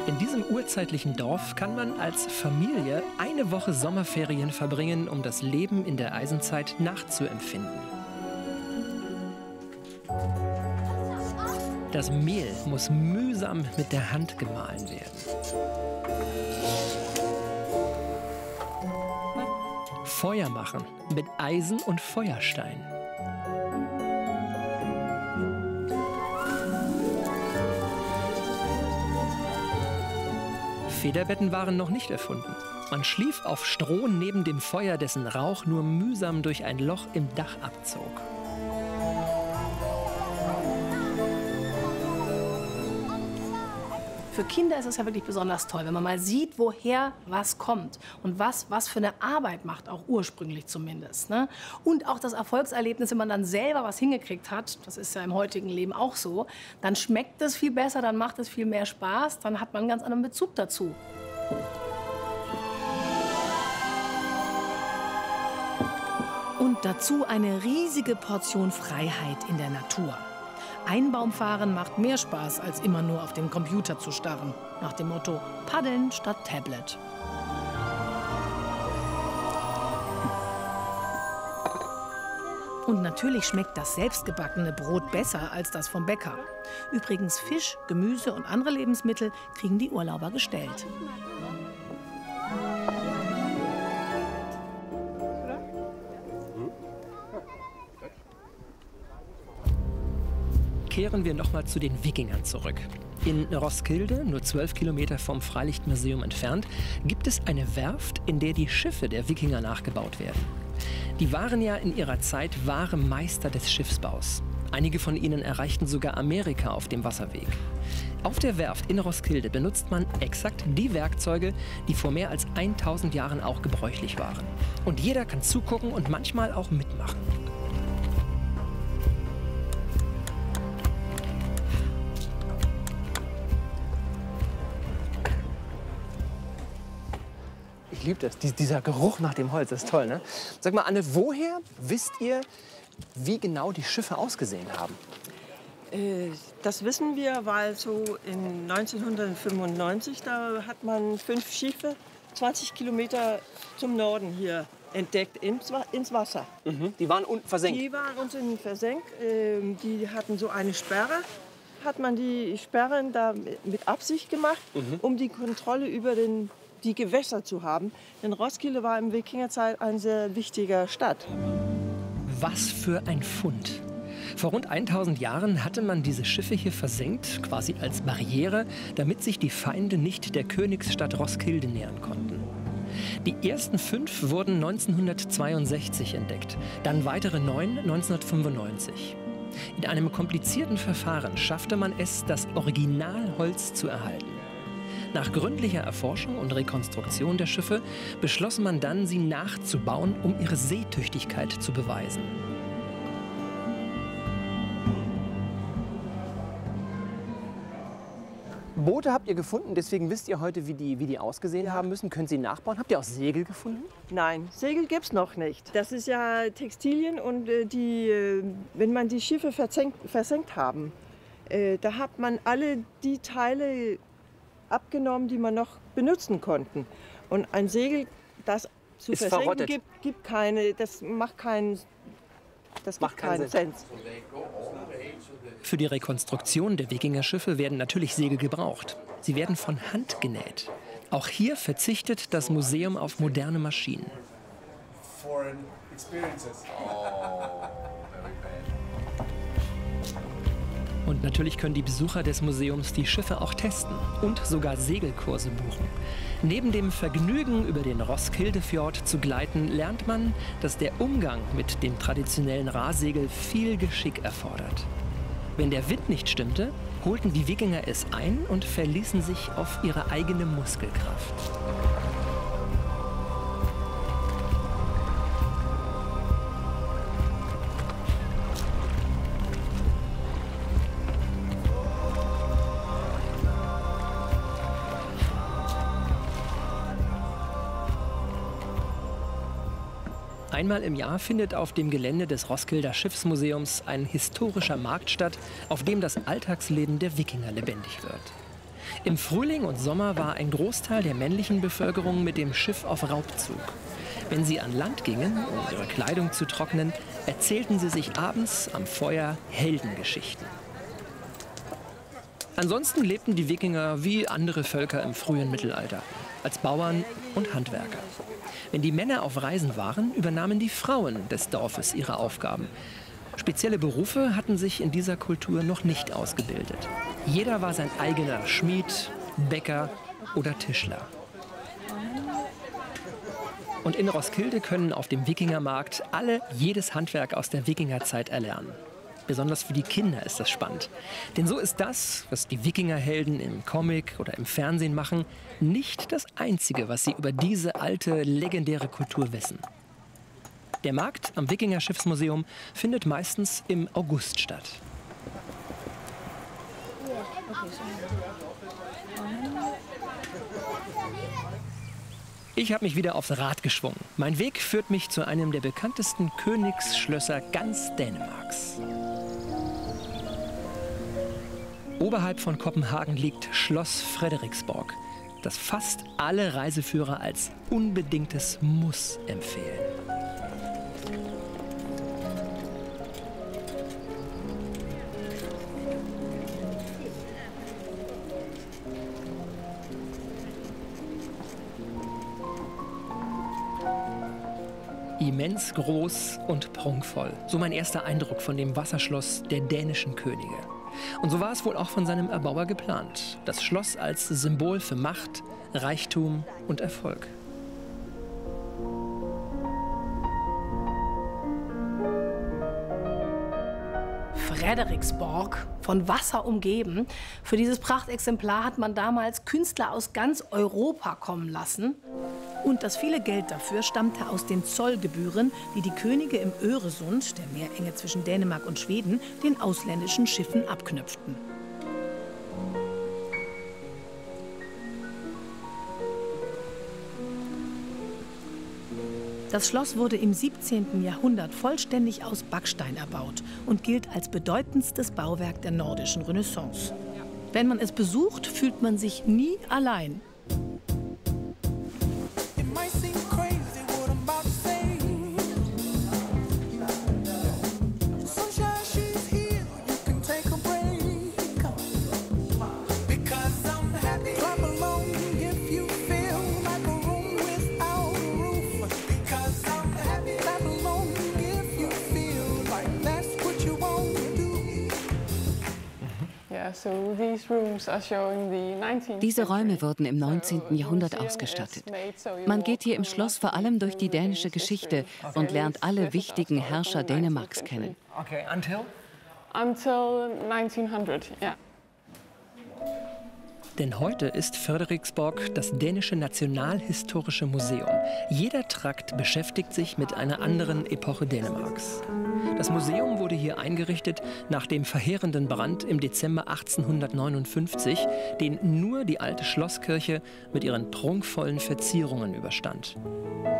In diesem urzeitlichen Dorf kann man als Familie eine Woche Sommerferien verbringen, um das Leben in der Eisenzeit nachzuempfinden. Das Mehl muss mühsam mit der Hand gemahlen werden. Feuer machen mit Eisen und Feuerstein. Federbetten waren noch nicht erfunden. Man schlief auf Stroh neben dem Feuer, dessen Rauch nur mühsam durch ein Loch im Dach abzog.
Für Kinder ist es ja wirklich besonders toll, wenn man mal sieht, woher was kommt und was für eine Arbeit macht, auch ursprünglich zumindest. Ne? Und auch das Erfolgserlebnis, wenn man dann selber was hingekriegt hat, das ist ja im heutigen Leben auch so, dann schmeckt es viel besser, dann macht es viel mehr Spaß, dann hat man einen ganz anderen Bezug dazu. Und dazu eine riesige Portion Freiheit in der Natur. Einbaumfahren macht mehr Spaß, als immer nur auf den Computer zu starren. Nach dem Motto, paddeln statt Tablet.
Und natürlich schmeckt das selbstgebackene Brot besser als das vom Bäcker. Übrigens Fisch, Gemüse und andere Lebensmittel kriegen die Urlauber gestellt.
Kehren wir nochmal zu den Wikingern zurück. In Roskilde, nur 12 Kilometer vom Freilichtmuseum entfernt, gibt es eine Werft, in der die Schiffe der Wikinger nachgebaut werden. Die waren ja in ihrer Zeit wahre Meister des Schiffsbaus. Einige von ihnen erreichten sogar Amerika auf dem Wasserweg. Auf der Werft in Roskilde benutzt man exakt die Werkzeuge, die vor mehr als 1000 Jahren auch gebräuchlich waren. Und jeder kann zugucken und manchmal auch mitmachen.
Ich liebe das. Dieser Geruch nach dem Holz, das ist toll, ne? Sag mal, Anne, woher wisst ihr, wie genau die Schiffe ausgesehen haben?
Das wissen wir, weil so in 1995, da hat man 5 Schiffe 20 Kilometer zum Norden hier entdeckt, ins Wasser.
Mhm. Die waren unten versenkt?
Die waren unten versenkt. Die hatten so eine Sperre. Hat man die Sperren da mit Absicht gemacht, um die Kontrolle über die Gewässer zu haben. Denn Roskilde war in Wikingerzeit eine sehr wichtige Stadt.
Was für ein Fund! Vor rund 1000 Jahren hatte man diese Schiffe hier versenkt, quasi als Barriere, damit sich die Feinde nicht der Königsstadt Roskilde nähern konnten. Die ersten 5 wurden 1962 entdeckt, dann weitere 9 1995. In einem komplizierten Verfahren schaffte man es, das Originalholz zu erhalten. Nach gründlicher Erforschung und Rekonstruktion der Schiffe beschloss man dann, sie nachzubauen, um ihre Seetüchtigkeit zu beweisen.
Boote habt ihr gefunden, deswegen wisst ihr heute, wie die ausgesehen haben müssen. Können Sie nachbauen? Habt ihr auch Segel gefunden?
Nein, Segel gibt es noch nicht. Das ist ja Textilien und wenn man die Schiffe versenkt haben, da hat man alle die Teile abgenommen, die man noch benutzen konnte. Und ein Segel, das zu versenken, gibt keine, das macht keinen Sinn.
Für die Rekonstruktion der Wikingerschiffe werden natürlich Segel gebraucht. Sie werden von Hand genäht. Auch hier verzichtet das Museum auf moderne Maschinen. Und natürlich können die Besucher des Museums die Schiffe auch testen und sogar Segelkurse buchen. Neben dem Vergnügen, über den Roskildefjord zu gleiten, lernt man, dass der Umgang mit dem traditionellen Rahsegel viel Geschick erfordert. Wenn der Wind nicht stimmte, holten die Wikinger es ein und verließen sich auf ihre eigene Muskelkraft. Einmal im Jahr findet auf dem Gelände des Roskilder Schiffsmuseums ein historischer Markt statt, auf dem das Alltagsleben der Wikinger lebendig wird. Im Frühling und Sommer war ein Großteil der männlichen Bevölkerung mit dem Schiff auf Raubzug. Wenn sie an Land gingen, um ihre Kleidung zu trocknen, erzählten sie sich abends am Feuer Heldengeschichten. Ansonsten lebten die Wikinger wie andere Völker im frühen Mittelalter, als Bauern und Handwerker. Wenn die Männer auf Reisen waren, übernahmen die Frauen des Dorfes ihre Aufgaben. Spezielle Berufe hatten sich in dieser Kultur noch nicht ausgebildet. Jeder war sein eigener Schmied, Bäcker oder Tischler. Und in Roskilde können auf dem Wikingermarkt alle jedes Handwerk aus der Wikingerzeit erlernen. Besonders für die Kinder ist das spannend. Denn so ist das, was die Wikingerhelden im Comic oder im Fernsehen machen, nicht das Einzige, was sie über diese alte, legendäre Kultur wissen. Der Markt am Wikinger-Schiffsmuseum findet meistens im August statt. Ich habe mich wieder aufs Rad geschwungen. Mein Weg führt mich zu einem der bekanntesten Königsschlösser ganz Dänemarks. Oberhalb von Kopenhagen liegt Schloss Frederiksborg, das fast alle Reiseführer als unbedingtes Muss empfehlen. immens groß und prunkvoll. So mein erster Eindruck von dem Wasserschloss der dänischen Könige. Und so war es wohl auch von seinem Erbauer geplant. Das Schloss als Symbol für Macht, Reichtum und Erfolg.
Frederiksborg, von Wasser umgeben. Für dieses Prachtexemplar hat man damals Künstler aus ganz Europa kommen lassen.
Und das viele Geld dafür stammte aus den Zollgebühren, die die Könige im Öresund, der Meerenge zwischen Dänemark und Schweden, den ausländischen Schiffen abknüpften. Das Schloss wurde im 17. Jahrhundert vollständig aus Backstein erbaut und gilt als bedeutendstes Bauwerk der nordischen Renaissance. Wenn man es besucht, fühlt man sich nie allein.
Diese Räume wurden im 19. Jahrhundert ausgestattet. Man geht hier im Schloss vor allem durch die dänische Geschichte und lernt alle wichtigen Herrscher Dänemarks kennen.
Okay, until
1900, ja.
Denn heute ist Frederiksborg das dänische Nationalhistorische Museum. Jeder Trakt beschäftigt sich mit einer anderen Epoche Dänemarks. Das Museum wurde hier eingerichtet nach dem verheerenden Brand im Dezember 1859, den nur die alte Schlosskirche mit ihren prunkvollen Verzierungen überstand.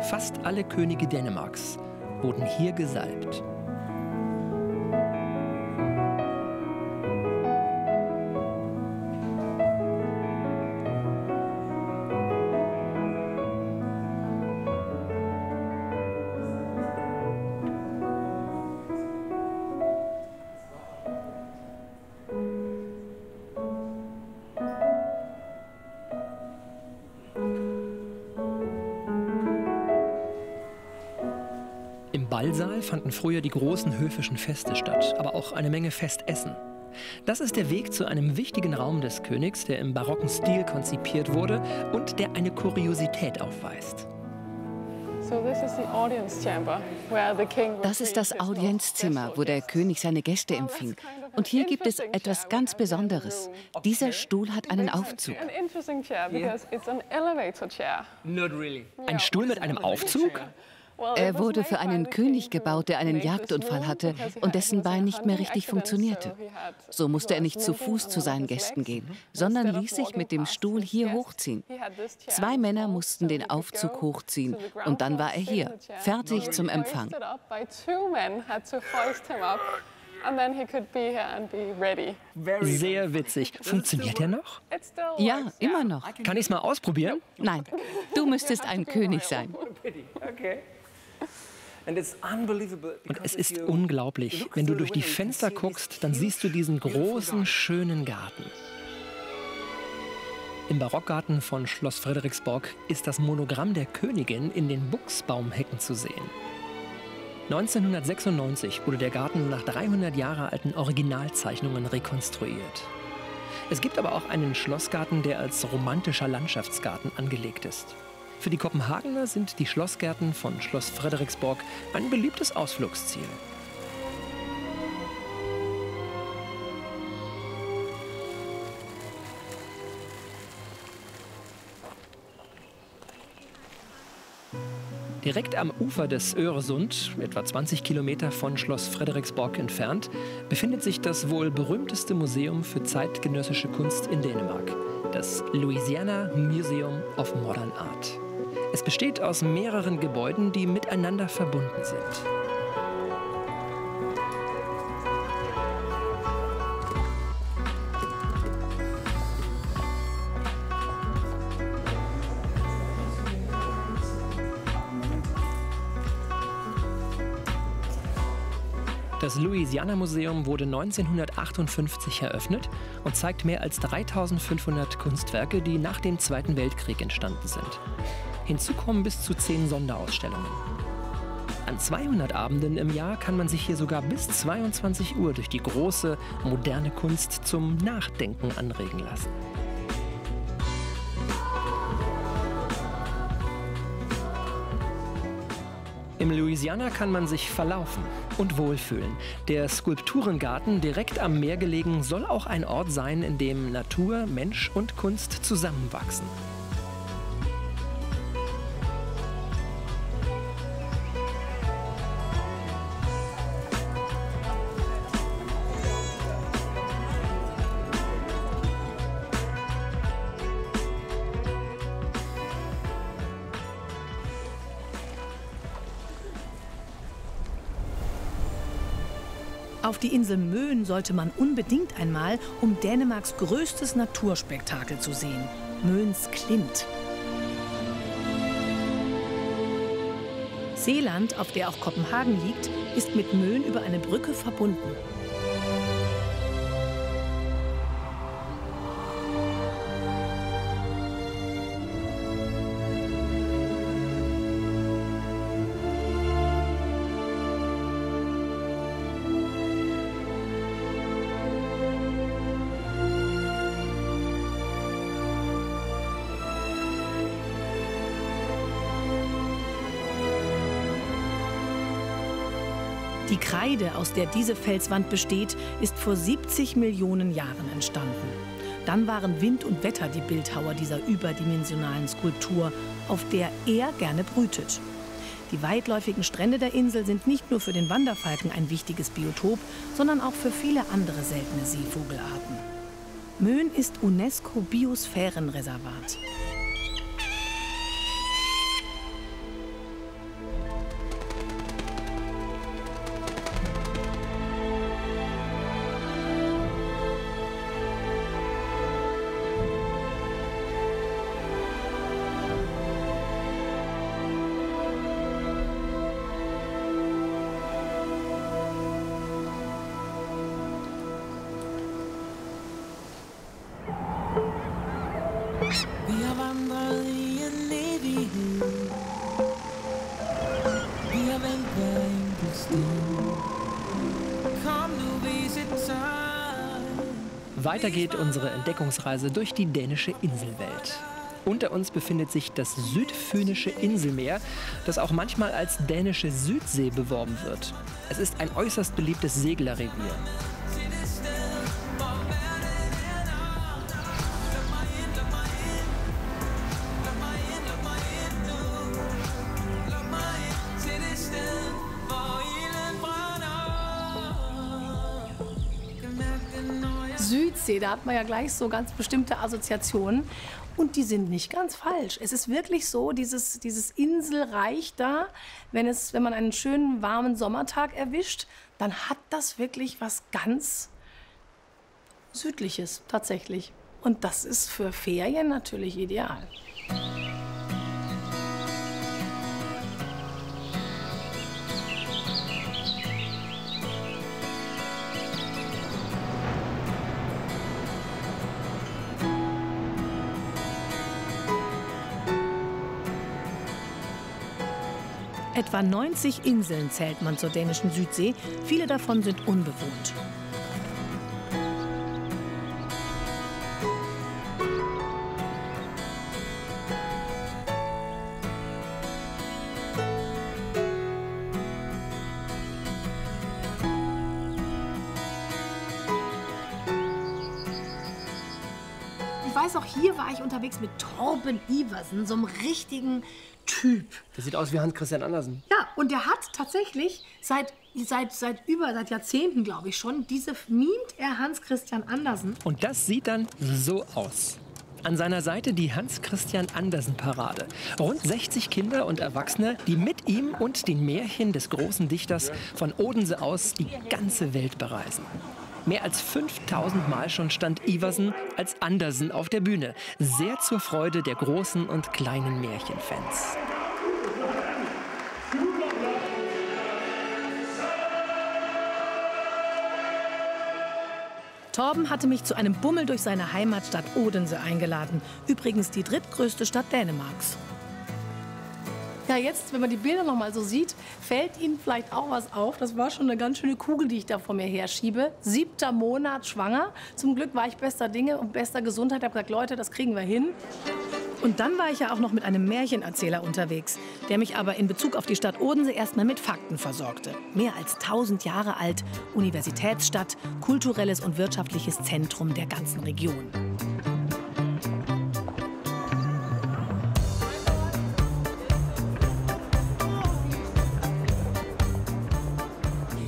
Fast alle Könige Dänemarks wurden hier gesalbt. Im Ballsaal fanden früher die großen höfischen Feste statt, aber auch eine Menge Festessen. Das ist der Weg zu einem wichtigen Raum des Königs, der im barocken Stil konzipiert wurde und der eine Kuriosität aufweist.
Das ist das Audienzzimmer, wo der König seine Gäste empfing. Und hier gibt es etwas ganz Besonderes. Dieser Stuhl hat einen Aufzug.
Ein Stuhl mit einem Aufzug?
Er wurde für einen König gebaut, der einen Jagdunfall hatte und dessen Bein nicht mehr richtig funktionierte. So musste er nicht zu Fuß zu seinen Gästen gehen, sondern ließ sich mit dem Stuhl hier hochziehen. 2 Männer mussten den Aufzug hochziehen und dann war er hier, fertig zum Empfang.
Sehr witzig. Funktioniert er noch?
Ja, immer noch.
Kann ich es mal ausprobieren?
Nein, du müsstest ein König sein.
Und es ist unglaublich. Wenn du durch die Fenster guckst, dann siehst du diesen großen, schönen Garten. Im Barockgarten von Schloss Frederiksborg ist das Monogramm der Königin in den Buchsbaumhecken zu sehen. 1996 wurde der Garten nach 300 Jahre alten Originalzeichnungen rekonstruiert. Es gibt aber auch einen Schlossgarten, der als romantischer Landschaftsgarten angelegt ist. Für die Kopenhagener sind die Schlossgärten von Schloss Frederiksborg ein beliebtes Ausflugsziel. Direkt am Ufer des Öresund, etwa 20 Kilometer von Schloss Frederiksborg entfernt, befindet sich das wohl berühmteste Museum für zeitgenössische Kunst in Dänemark, das Louisiana Museum of Modern Art. Es besteht aus mehreren Gebäuden, die miteinander verbunden sind. Das Louisiana-Museum wurde 1958 eröffnet und zeigt mehr als 3500 Kunstwerke, die nach dem Zweiten Weltkrieg entstanden sind. Hinzu kommen bis zu 10 Sonderausstellungen. An 200 Abenden im Jahr kann man sich hier sogar bis 22 Uhr durch die große, moderne Kunst zum Nachdenken anregen lassen. Im Louisiana kann man sich verlaufen und wohlfühlen. Der Skulpturengarten, direkt am Meer gelegen, soll auch ein Ort sein, in dem Natur, Mensch und Kunst zusammenwachsen.
Auf die Insel Møn sollte man unbedingt einmal, um Dänemarks größtes Naturspektakel zu sehen: Møns Klint. Seeland, auf der auch Kopenhagen liegt, ist mit Møn über eine Brücke verbunden. Die Kreide, aus der diese Felswand besteht, ist vor 70 Millionen Jahren entstanden. Dann waren Wind und Wetter die Bildhauer dieser überdimensionalen Skulptur, auf der er gerne brütet. Die weitläufigen Strände der Insel sind nicht nur für den Wanderfalken ein wichtiges Biotop, sondern auch für viele andere seltene Seevogelarten. Møn ist UNESCO-Biosphärenreservat.
Vi har vandret i en evighed. Vi har vendt hver enkelt sten. Kom nu, vis et tegn.
Weiter geht unsere Entdeckungsreise durch die dänische Inselwelt. Unter uns befindet sich das südfynische Inselmeer, das auch manchmal als dänische Südsee beworben wird. Es ist ein äußerst beliebtes Seglerrevier.
Südsee, da hat man ja gleich so ganz bestimmte Assoziationen. Und die sind nicht ganz falsch. Es ist wirklich so, dieses Inselreich da, wenn man einen schönen warmen Sommertag erwischt, dann hat das wirklich was ganz Südliches tatsächlich. Und das ist für Ferien natürlich ideal.
Etwa 90 Inseln zählt man zur dänischen Südsee. Viele davon sind unbewohnt.
Ich weiß auch, hier war ich unterwegs mit Torben Iversen, so einem richtigen Typ.
Der sieht aus wie Hans Christian Andersen.
Ja, und der hat tatsächlich seit Jahrzehnten, glaube ich schon, mimt er Hans Christian Andersen.
Und das sieht dann so aus. An seiner Seite die Hans-Christian-Andersen-Parade. Rund 60 Kinder und Erwachsene, die mit ihm und den Märchen des großen Dichters von Odense aus die ganze Welt bereisen. Mehr als 5000 Mal schon stand Iversen als Andersen auf der Bühne. Sehr zur Freude der großen und kleinen Märchenfans.
Torben hatte mich zu einem Bummel durch seine Heimatstadt Odense eingeladen. Übrigens die drittgrößte Stadt Dänemarks.
Ja, jetzt, wenn man die Bilder noch mal so sieht, fällt Ihnen vielleicht auch was auf. Das war schon eine ganz schöne Kugel, die ich da vor mir herschiebe. 7. Monat schwanger. Zum Glück war ich bester Dinge und bester Gesundheit. Ich habe gesagt, Leute, das kriegen wir hin.
Und dann war ich ja auch noch mit einem Märchenerzähler unterwegs, der mich aber in Bezug auf die Stadt Odense erstmal mit Fakten versorgte. Mehr als 1000 Jahre alt, Universitätsstadt, kulturelles und wirtschaftliches Zentrum der ganzen Region.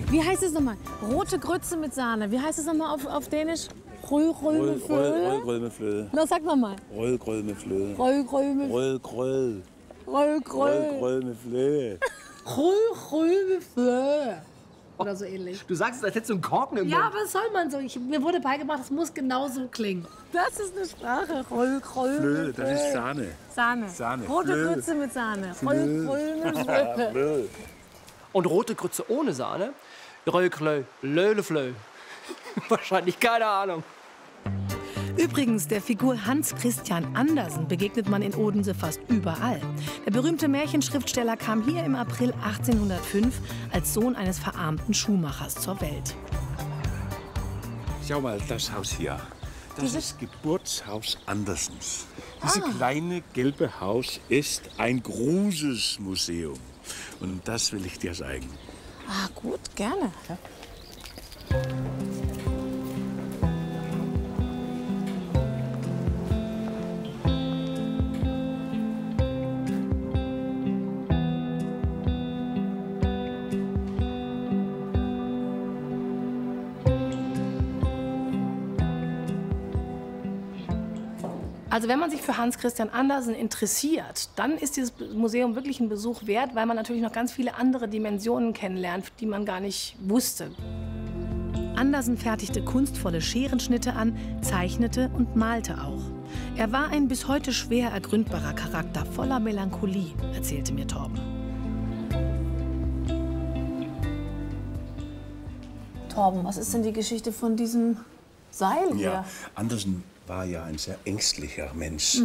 Wie heißt es nochmal? Rote Grütze mit Sahne. Wie heißt es nochmal auf Dänisch?
Rødgrød.
Na, sag nochmal.
Rødgrød med fløde.
Rødgrød med
Rødgrød.
Rødgrød
med fløde.
Rødgrød med fløde. Oder so ähnlich.
Du sagst es, als hättest du einen Korken im Mund.
Ja, was soll man so? Mir wurde beigebracht, es muss genauso klingen.
Das ist eine Sprache. Rødgrød.
Fløde, das ist Sahne.
Sahne. Rote Grütze mit Sahne. Rødgrød med fløde.
Und rote Grütze ohne Sahne? Rødgrød, Löhleflö. Wahrscheinlich, keine Ahnung.
Übrigens, der Figur Hans Christian Andersen begegnet man in Odense fast überall. Der berühmte Märchenschriftsteller kam hier im April 1805 als Sohn eines verarmten Schuhmachers zur Welt.
Schau mal, das Haus hier. Das ist Geburtshaus Andersens. Dieses kleine gelbe Haus ist ein großes Museum. Und das will ich dir zeigen.
Ah, gut, gerne.
Ja.
Also wenn man sich für Hans Christian Andersen interessiert, dann ist dieses Museum wirklich ein Besuch wert, weil man natürlich noch ganz viele andere Dimensionen kennenlernt, die man gar nicht wusste.
Andersen fertigte kunstvolle Scherenschnitte an, zeichnete und malte auch. Er war ein bis heute schwer ergründbarer Charakter, voller Melancholie, erzählte mir Torben.
Torben, was ist denn die Geschichte von diesem Seil hier?
Ja, Andersen war ja ein sehr ängstlicher Mensch.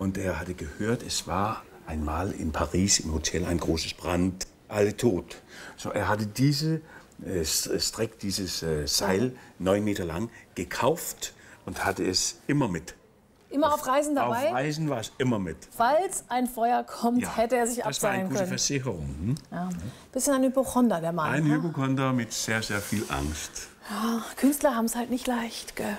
Und er hatte gehört, es war einmal in Paris im Hotel ein großes Brand, alle tot. So, er hatte dieses Seil, 9 Meter lang, gekauft und hatte es immer mit.
Immer auf Reisen dabei?
Auf Reisen war es immer mit.
Falls ein Feuer kommt,
Ja,
hätte er sich
das war eine
abseilen
gute
können.
Versicherung.
Ja. Bisschen ein Hypochonder, der Mann.
Ein
ne?
Hypochonder mit sehr, sehr viel Angst.
Ja, Künstler haben es halt nicht leicht, gell?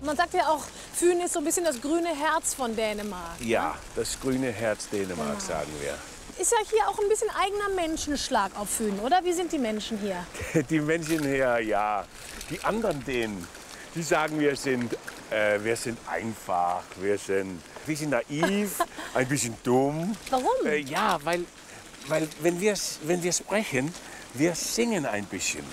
Man sagt ja auch, Fyn ist so ein bisschen das grüne Herz von Dänemark.
Ja, das grüne Herz Dänemark, sagen wir.
Ist ja hier auch ein bisschen eigener Menschenschlag auf Fyn, oder? Wie sind die Menschen hier?
Die Menschen hier, ja. Die anderen Dänen, die sagen, wir sind einfach, wir sind ein bisschen naiv, ein bisschen dumm.
Warum?
Ja, weil wenn wir sprechen, wir singen ein bisschen.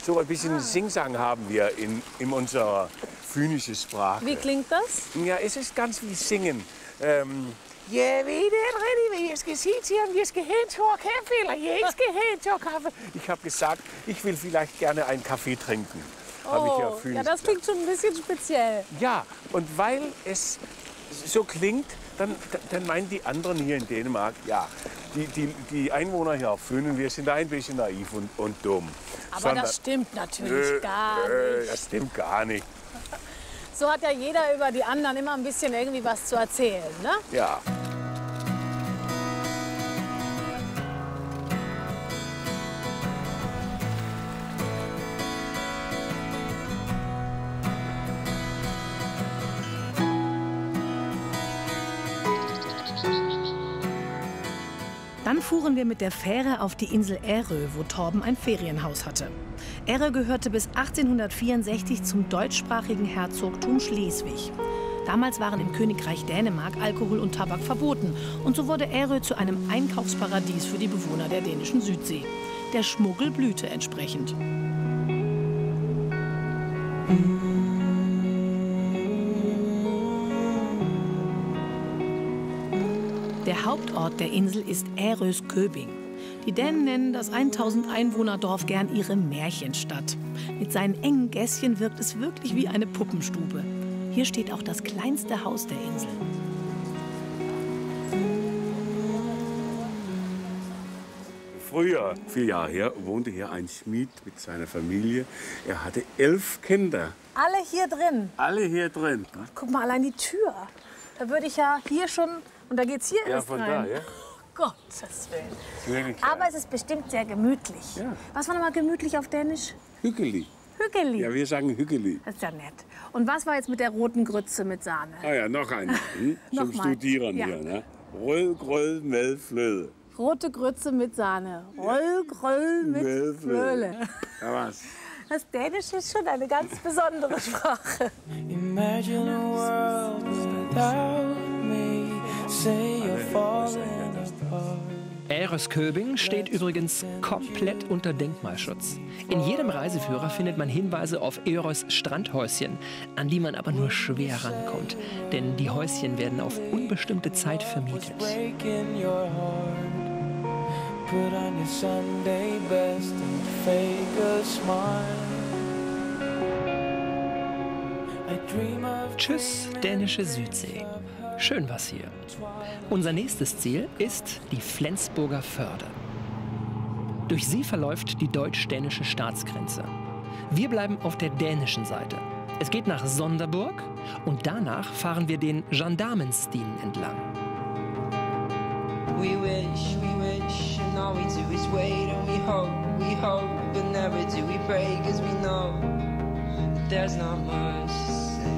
So ein bisschen Singsang haben wir in unserer fynischen Sprache.
Wie klingt das?
Ja, es ist ganz wie Singen. Jeg ved det rigtig, hvad jeg skal sige til ham. Jeg skal hen til Kaffe, eller jeg skal hen til Kaffe. Ich habe gesagt, ich will vielleicht gerne einen Kaffee trinken.
Oh, ja, das klingt schon ein bisschen speziell.
Ja, und weil es so klingt, dann meinen die anderen hier in Dänemark, ja, die Einwohner hier auf Fyn, wir sind ein bisschen naiv und dumm.
Aber das stimmt natürlich gar nicht.
Das stimmt gar nicht.
So hat ja jeder über die anderen immer ein bisschen irgendwie was zu erzählen, ne?
Ja.
Dann fuhren wir mit der Fähre auf die Insel Ärø, wo Torben ein Ferienhaus hatte. Ärø gehörte bis 1864 zum deutschsprachigen Herzogtum Schleswig. Damals waren im Königreich Dänemark Alkohol und Tabak verboten. Und so wurde Ärø zu einem Einkaufsparadies für die Bewohner der dänischen Südsee. Der Schmuggel blühte entsprechend. Der Hauptort der Insel ist Ærøskøbing. Die Dänen nennen das 1000 Einwohner-Dorf gern ihre Märchenstadt. Mit seinen engen Gässchen wirkt es wirklich wie eine Puppenstube. Hier steht auch das kleinste Haus der Insel.
Früher, 4 Jahre her, wohnte hier ein Schmied mit seiner Familie. Er hatte 11 Kinder.
Alle hier drin.
Alle hier drin.
Guck mal, allein die Tür. Da würde ich ja hier schon, und da geht's hier
Ja,
erst
von
rein.
da, ja.
Gottes Willen.
Wirklich,
Aber es ist bestimmt sehr gemütlich.
Ja.
Was war nochmal gemütlich auf Dänisch?
Hügeli.
Hügeli.
Ja, wir sagen Hügeli.
Das ist ja nett. Und was war jetzt mit der roten Grütze mit Sahne?
Ah ja, noch eine. Zum
Nochmal.
Studieren
Ja.
hier. Ne? Roll, Groll, Mel, Flöle.
Rote Grütze mit Sahne. Roll, Groll mit Flöle.
Ja, was?
Das Dänische ist schon eine ganz besondere Sprache.
Imagine a world without me. Say you're falling apart.
Ærøskøbing steht übrigens komplett unter Denkmalschutz. In jedem Reiseführer findet man Hinweise auf Ærøs Strandhäuschen, an die man aber nur schwer rankommt. Denn die Häuschen werden auf unbestimmte Zeit vermietet.
Breaking your heart. Put on your Sunday best and fake a smile. I dream of
Tschüss, dänische Südsee. Schön was hier. Unser nächstes Ziel ist die Flensburger Förde. Durch sie verläuft die deutsch-dänische Staatsgrenze. Wir bleiben auf der dänischen Seite. Es geht nach Sonderburg und danach fahren wir den Gendarmenstien entlang.
we wish, and all we do is wait and we hope, but never do we pray, 'cause we know that there's not much to say.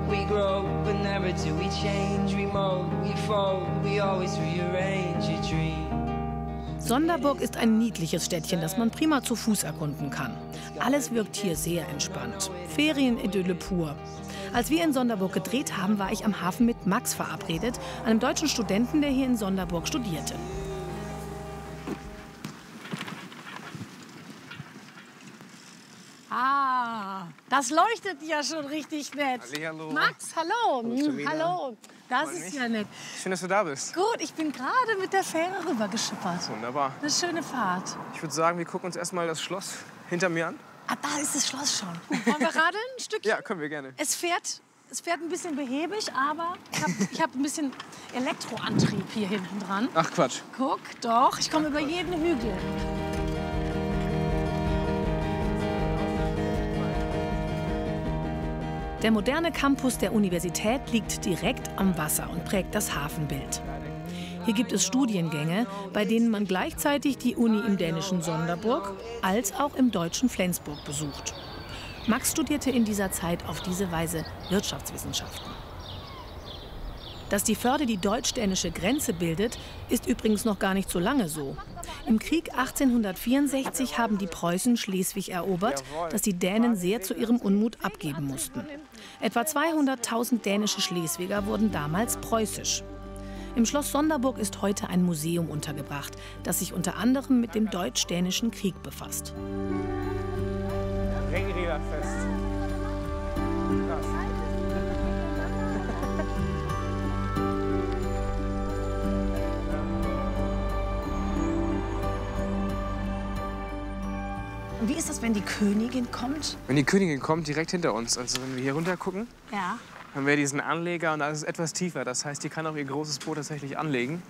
We grow, but never do we change, we mold, we fold, we always rearrange a dream.
Sonderburg ist ein niedliches Städtchen, das man prima zu Fuß erkunden kann. Alles wirkt hier sehr entspannt. Ferienidylle pur. Als wir in Sonderburg gedreht haben, war ich am Hafen mit Max verabredet, einem deutschen Studenten, der hier in Sonderburg studierte.
Ah, das leuchtet ja schon richtig nett.
Hallihallo.
Max, hallo.
Sabina.
Hallo. Das
Freut
ist
mich.
ja nett.
Schön, dass du da bist.
Gut, ich bin gerade mit der Fähre rübergeschippert.
Wunderbar.
Eine schöne Fahrt.
Ich würde sagen, wir gucken uns erstmal das Schloss hinter mir an.
Ah, da ist das Schloss schon. Wollen wir radeln ein Stückchen?
Ja, können wir gerne.
Es fährt ein bisschen behäbig, aber ich hab ein bisschen Elektroantrieb hier hinten dran.
Ach Quatsch.
Guck, doch, ich komme über jeden Hügel.
Der moderne Campus der Universität liegt direkt am Wasser und prägt das Hafenbild. Hier gibt es Studiengänge, bei denen man gleichzeitig die Uni im dänischen Sonderburg als auch im deutschen Flensburg besucht. Max studierte in dieser Zeit auf diese Weise Wirtschaftswissenschaften. Dass die Förde die deutsch-dänische Grenze bildet, ist übrigens noch gar nicht so lange so. Im Krieg 1864 haben die Preußen Schleswig erobert, das die Dänen sehr zu ihrem Unmut abgeben mussten. Etwa 200.000 dänische Schleswiger wurden damals preußisch. Im Schloss Sonderburg ist heute ein Museum untergebracht, das sich unter anderem mit dem deutsch-dänischen Krieg befasst.
Ringräderfest. Krass.
Und wie ist das, wenn die Königin kommt?
Wenn die Königin kommt, direkt hinter uns, also wenn wir hier runter gucken,
Ja.
haben wir diesen Anleger und da ist es etwas tiefer. Das heißt, die kann auch ihr großes Boot tatsächlich anlegen.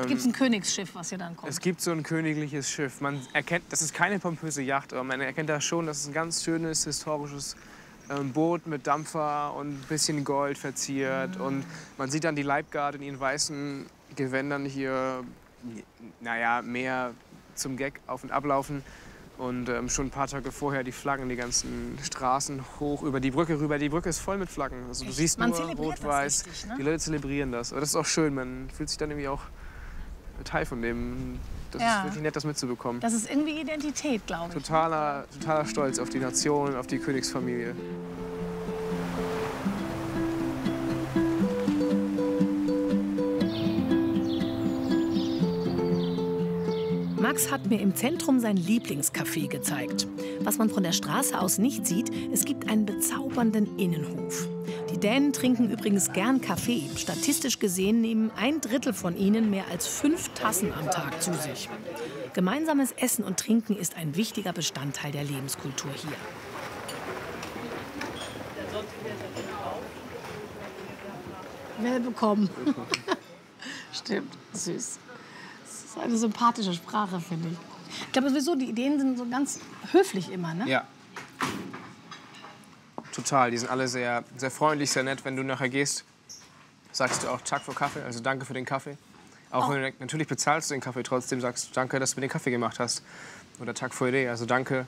Gibt es ein Königsschiff, was hier dann kommt?
Es gibt so ein königliches Schiff. Man erkennt, das ist keine pompöse Yacht, aber man erkennt da schon, dass es ein ganz schönes historisches Boot mit Dampfer und ein bisschen Gold verziert. Und man sieht dann die Leibgarde in ihren weißen Gewändern hier, naja, mehr zum Gag auf und ablaufen. Und schon ein paar Tage vorher die Flaggen, die ganzen Straßen hoch über die Brücke rüber. Die Brücke ist voll mit Flaggen. Also du siehst
Man
nur
zelebriert das
rot-weiß.
richtig, ne?
Die Leute zelebrieren das. Aber das ist auch schön. Man fühlt sich dann irgendwie auch Teil von dem. Das
Ja.
ist wirklich nett, das mitzubekommen.
Das ist irgendwie Identität, glaube ich.
Totaler Stolz auf die Nation, auf die Königsfamilie.
Max hat mir im Zentrum sein Lieblingscafé gezeigt. Was man von der Straße aus nicht sieht, es gibt einen bezaubernden Innenhof. Die Die Dänen trinken übrigens gern Kaffee. Statistisch gesehen nehmen 1/3 von ihnen mehr als 5 Tassen am Tag zu sich. Gemeinsames Essen und Trinken ist ein wichtiger Bestandteil der Lebenskultur hier.
Well bekommen. Stimmt, süß. Das ist eine sympathische Sprache, finde ich. Ich glaube sowieso, die Ideen sind so ganz höflich immer, ne?
Ja. Total, die sind alle sehr, sehr freundlich, sehr nett. Wenn du nachher gehst, sagst du auch Tack für Kaffee, also danke für den Kaffee. Auch wenn du natürlich bezahlst du den Kaffee, trotzdem sagst du danke, dass du mir den Kaffee gemacht hast. Oder Tack für Idee, also danke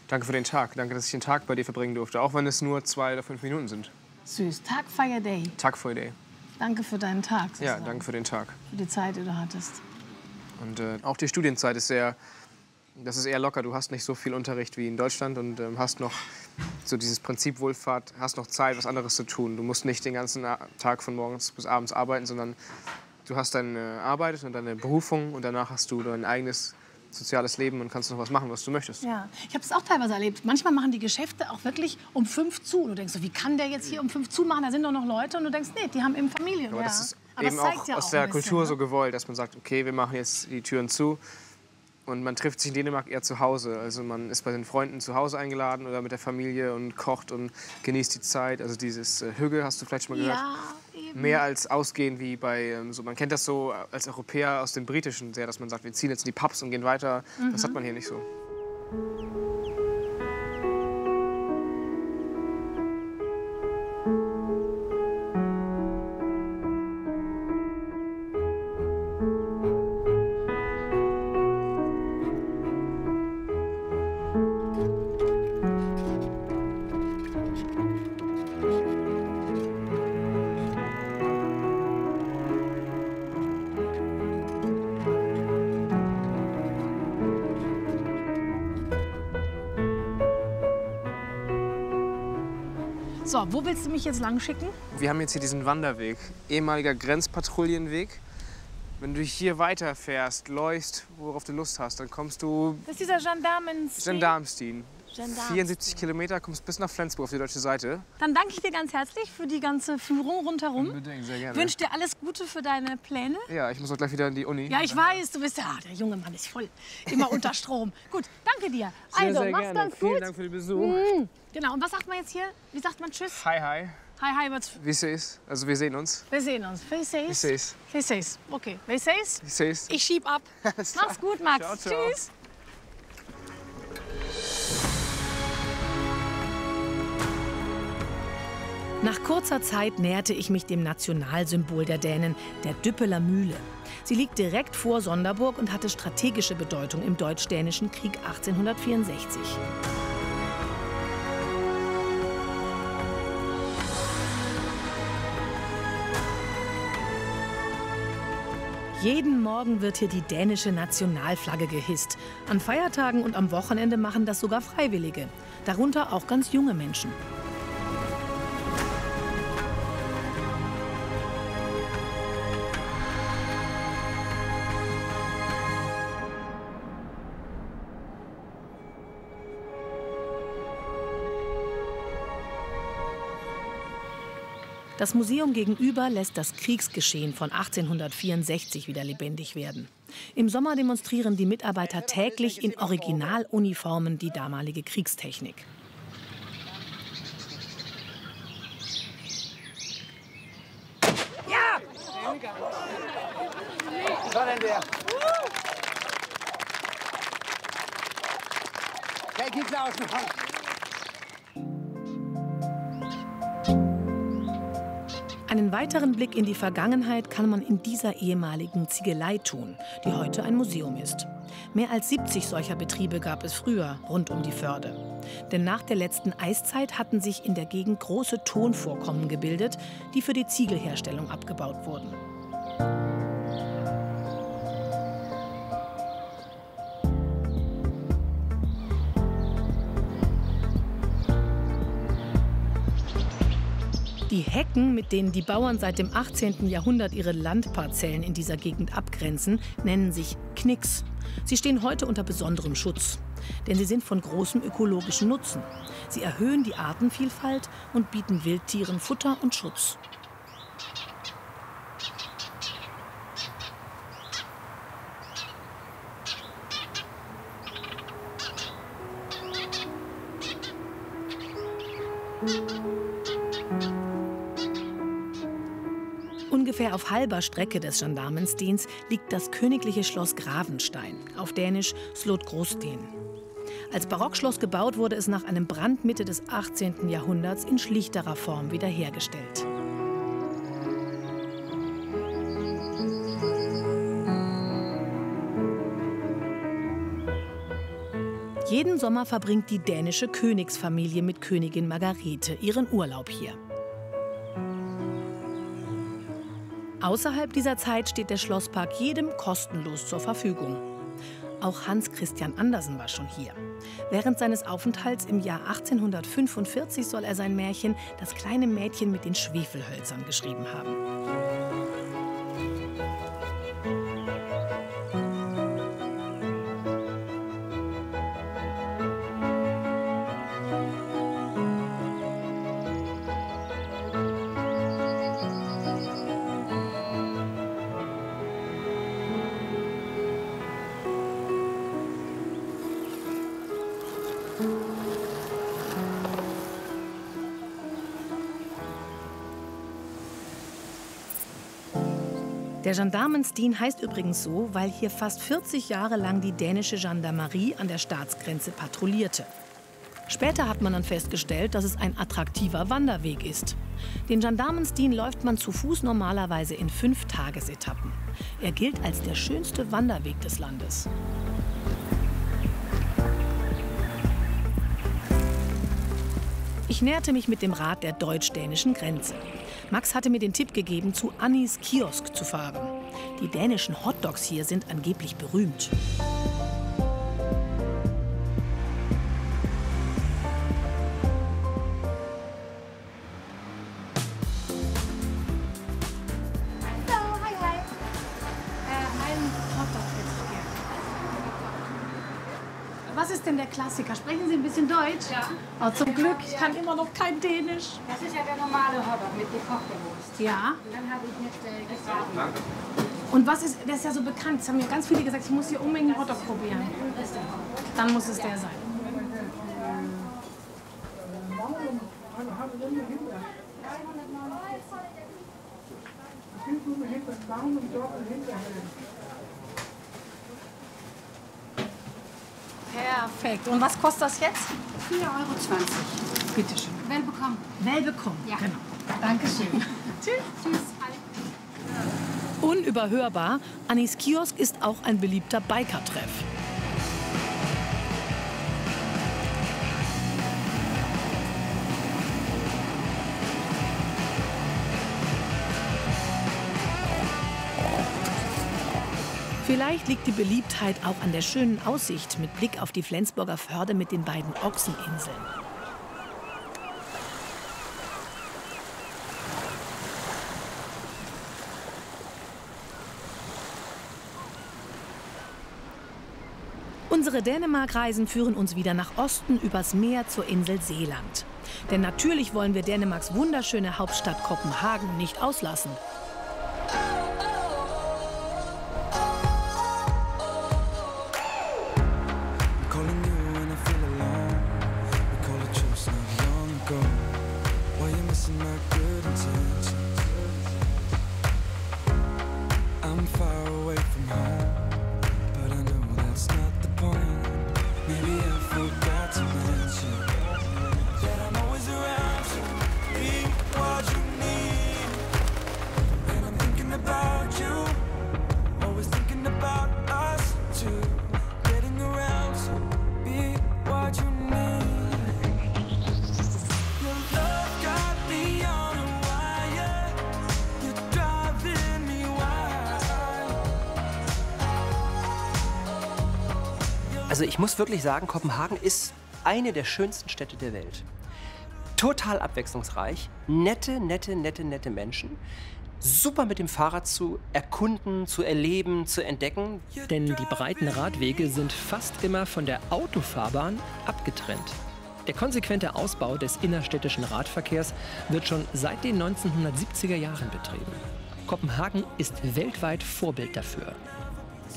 für den Tag. Danke, dass ich den Tag bei dir verbringen durfte, auch wenn es nur 2 oder 5 Minuten sind.
Süß. Tag for your day.
Tack für Idee.
Danke für deinen Tag. Sozusagen.
Ja, danke für den Tag.
Für die Zeit, die du hattest.
Und auch die Studienzeit ist eher locker. Du hast nicht so viel Unterricht wie in Deutschland und hast noch so dieses Prinzip Wohlfahrt, hast noch Zeit, was anderes zu tun. Du musst nicht den ganzen Tag von morgens bis abends arbeiten, sondern du hast deine Arbeit und deine Berufung und danach hast du dein eigenes soziales Leben und kannst noch was machen, was du möchtest.
Ja, ich habe es auch teilweise erlebt. Manchmal machen die Geschäfte auch wirklich um 5 zu. Und du denkst so, wie kann der jetzt hier um 5 zu machen? Da sind doch noch Leute. Und du denkst, nee, die haben eben Familie.
Aber das ist
aber
eben
zeigt
auch
ja
aus
auch
der
ein bisschen,
Kultur
ne?
so gewollt, dass man sagt, okay, wir machen jetzt die Türen zu. Und man trifft sich in Dänemark eher zu Hause. Also man ist bei den Freunden zu Hause eingeladen oder mit der Familie und kocht und genießt die Zeit. Also dieses Hügge, hast du vielleicht schon mal gehört?
Ja, eben.
Mehr als ausgehen wie bei, so, man kennt das so als Europäer aus dem Britischen sehr, dass man sagt, wir ziehen jetzt in die Pubs und gehen weiter. Das hat man hier nicht so.
So, wo willst du mich jetzt lang schicken?
Wir haben jetzt hier diesen Wanderweg, ehemaliger Grenzpatrouillenweg. Wenn du hier weiterfährst, läufst, worauf du Lust hast, dann kommst du
Das ist dieser
Gendarmenstien. 74 Kilometer, kommst bis nach Flensburg auf die deutsche Seite.
Dann danke ich dir ganz herzlich für die ganze Führung rundherum.
Unbedingt, sehr gerne.
Wünsche dir alles Gute für deine Pläne.
Ja, ich muss auch gleich wieder in die Uni.
Ja, ich weiß, du bist ja, der junge Mann ist voll, immer unter Strom. Gut, danke dir.
Sehr,
Also,
sehr
mach's
gerne.
ganz gut.
Vielen Dank für den Besuch.
Genau, und was sagt man jetzt hier? Wie sagt man Tschüss?
Hi, hi.
Hi, hi, was?
Wie seh's? Also wir sehen uns.
Wir sehen uns. Wie seh's?
Wie seh's?
Wie seh's? Okay, wie seh's?
Wie seh's?
Ich schieb ab. Mach's gut, Max.
Ciao, ciao.
Tschüss.
Nach kurzer Zeit näherte ich mich dem Nationalsymbol der Dänen, der Düppeler Mühle. Sie liegt direkt vor Sonderburg und hatte strategische Bedeutung im Deutsch-Dänischen Krieg 1864. Jeden Morgen wird hier die dänische Nationalflagge gehisst. An Feiertagen und am Wochenende machen das sogar Freiwillige, darunter auch ganz junge Menschen. Das Museum gegenüber lässt das Kriegsgeschehen von 1864 wieder lebendig werden. Im Sommer demonstrieren die Mitarbeiter täglich in Originaluniformen die damalige Kriegstechnik.
Ja! Was war denn der? Hey, gibt's aus dem Haus.
Einen weiteren Blick in die Vergangenheit kann man in dieser ehemaligen Ziegelei tun, die heute ein Museum ist. Mehr als 70 solcher Betriebe gab es früher rund um die Förde. Denn nach der letzten Eiszeit hatten sich in der Gegend große Tonvorkommen gebildet, die für die Ziegelherstellung abgebaut wurden. Die Hecken, mit denen die Bauern seit dem 18. Jahrhundert ihre Landparzellen in dieser Gegend abgrenzen, nennen sich Knicks. Sie stehen heute unter besonderem Schutz. denn sie sind von großem ökologischen Nutzen. Sie erhöhen die Artenvielfalt und bieten Wildtieren Futter und Schutz. Ungefähr auf halber Strecke des Gendarmenstiens liegt das königliche Schloss Gravenstein, auf Dänisch Slot Gråsten. Als Barockschloss gebaut wurde es nach einem Brand Mitte des 18. Jahrhunderts in schlichterer Form wiederhergestellt. Jeden Sommer verbringt die dänische Königsfamilie mit Königin Margarete ihren Urlaub hier. Außerhalb dieser Zeit steht der Schlosspark jedem kostenlos zur Verfügung. Auch Hans Christian Andersen war schon hier. Während seines Aufenthalts im Jahr 1845 soll er sein Märchen »Das kleine Mädchen mit den Schwefelhölzern« geschrieben haben. Der Gendarmenstien heißt übrigens so, weil hier fast 40 Jahre lang die dänische Gendarmerie an der Staatsgrenze patrouillierte. Später hat man dann festgestellt, dass es ein attraktiver Wanderweg ist. Den Gendarmenstien läuft man zu Fuß normalerweise in 5 Tagesetappen. Er gilt als der schönste Wanderweg des Landes. Ich näherte mich mit dem Rad der deutsch-dänischen Grenze. Max hatte mir den Tipp gegeben, zu Annis Kiosk zu fahren. Die dänischen Hotdogs hier sind angeblich berühmt.
Was ist denn der Klassiker? Sprechen Sie ein bisschen Deutsch?
Ja.
Oh, zum Glück, ich kann immer noch kein Dänisch.
Das ist ja der normale Hotdog mit gekochter Wurst.
Ja.
Und dann habe ich jetzt gebraten.
Und was ist, der ist ja so bekannt, das haben mir ganz viele gesagt, ich muss hier unbedingt einen Hotdog probieren. Dann muss es der sein. Perfekt. Und was kostet das jetzt?
4,20 Euro.
Bitte schön.
Welbekomm.
Welbekomm,
Ja.
genau. Dankeschön.
Tschüss. Tschüss.
Unüberhörbar, Annis Kiosk ist auch ein beliebter Biker-Treff. Vielleicht liegt die Beliebtheit auch an der schönen Aussicht mit Blick auf die Flensburger Förde mit den beiden Ochseninseln. Unsere Dänemark-Reisen führen uns wieder nach Osten übers Meer zur Insel Seeland. Denn natürlich wollen wir Dänemarks wunderschöne Hauptstadt Kopenhagen nicht auslassen.
Also ich muss wirklich sagen, Kopenhagen ist eine der schönsten Städte der Welt. Total abwechslungsreich, nette Menschen. super mit dem Fahrrad zu erkunden, zu erleben, zu entdecken.
Denn die breiten Radwege sind fast immer von der Autofahrbahn abgetrennt. Der konsequente Ausbau des innerstädtischen Radverkehrs wird schon seit den 1970er Jahren betrieben. Kopenhagen ist weltweit Vorbild dafür.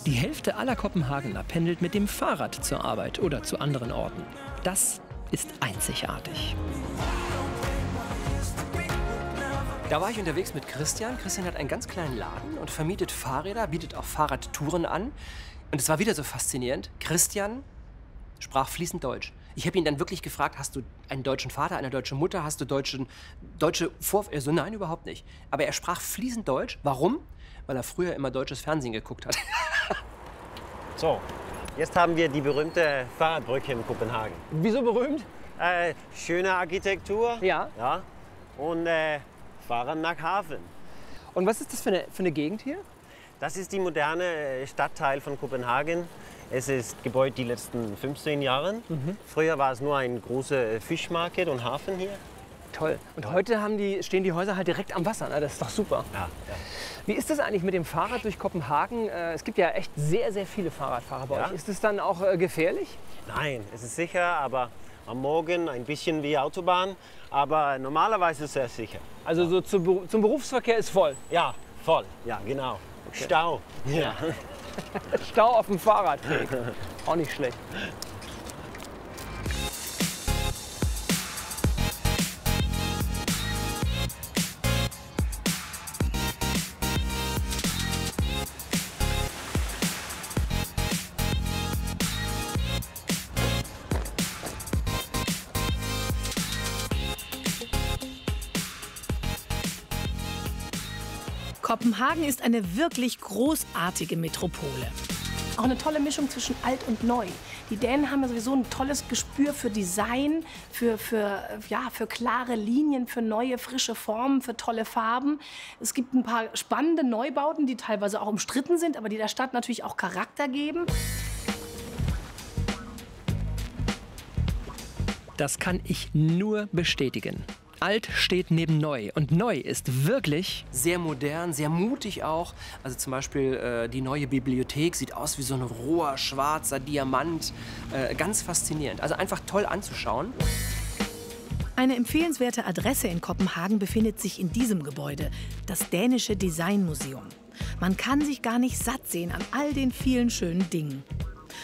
Die Hälfte aller Kopenhagener pendelt mit dem Fahrrad zur Arbeit oder zu anderen Orten. Das ist einzigartig.
Da war ich unterwegs mit Christian. Christian hat einen ganz kleinen Laden und vermietet Fahrräder, bietet auch Fahrradtouren an. Und es war wieder so faszinierend. Christian sprach fließend Deutsch. Ich habe ihn dann wirklich gefragt, hast du einen deutschen Vater, eine deutsche Mutter, hast du deutsche Vorfahren? So, nein, überhaupt nicht. Aber er sprach fließend Deutsch. Warum? Weil er früher immer deutsches Fernsehen geguckt hat.
So, jetzt haben wir die berühmte Fahrradbrücke in Kopenhagen.
Wieso berühmt?
Schöne Architektur.
Ja.
Ja. Und fahren nach Hafen.
Und was ist das für eine Gegend hier?
Das ist die moderne Stadtteil von Kopenhagen. Es ist gebaut die letzten 15 Jahre. Früher war es nur ein großer Fischmarkt und Hafen hier.
Toll. Und heute stehen die Häuser halt direkt am Wasser. Ne? Das ist doch super.
Ja, ja.
Wie ist das eigentlich mit dem Fahrrad durch Kopenhagen? Es gibt ja echt sehr, sehr viele Fahrradfahrer bei euch. Ist das dann auch gefährlich?
Nein, es ist sicher, aber am Morgen ein bisschen wie Autobahn. Aber normalerweise ist es sehr sicher.
Also so zum Berufsverkehr ist voll?
Ja, voll. Ja, genau. Okay. Stau. Ja.
Stau auf dem Fahrradweg. Auch nicht schlecht.
Kopenhagen ist eine wirklich großartige Metropole.
Auch eine tolle Mischung zwischen alt und neu. Die Dänen haben ja sowieso ein tolles Gespür für Design, für klare Linien, für neue, frische Formen, für tolle Farben. Es gibt ein paar spannende Neubauten, die teilweise auch umstritten sind, aber die der Stadt natürlich auch Charakter geben.
Das kann ich nur bestätigen. Alt steht neben neu und neu ist wirklich
sehr modern, sehr mutig auch. Also zum Beispiel die neue Bibliothek sieht aus wie so ein roher, schwarzer Diamant. Ganz faszinierend, also einfach toll anzuschauen.
Eine empfehlenswerte Adresse in Kopenhagen befindet sich in diesem Gebäude, das Dänische Designmuseum. Man kann sich gar nicht satt sehen an all den vielen schönen Dingen.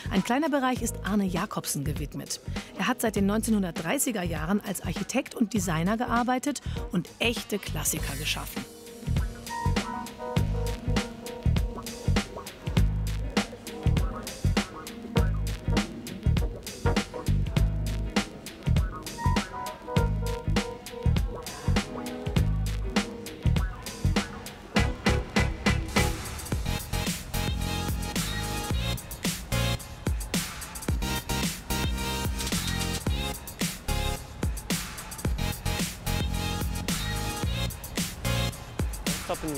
Ein kleiner Bereich ist Arne Jacobsen gewidmet. Er hat seit den 1930er Jahren als Architekt und Designer gearbeitet und echte Klassiker geschaffen.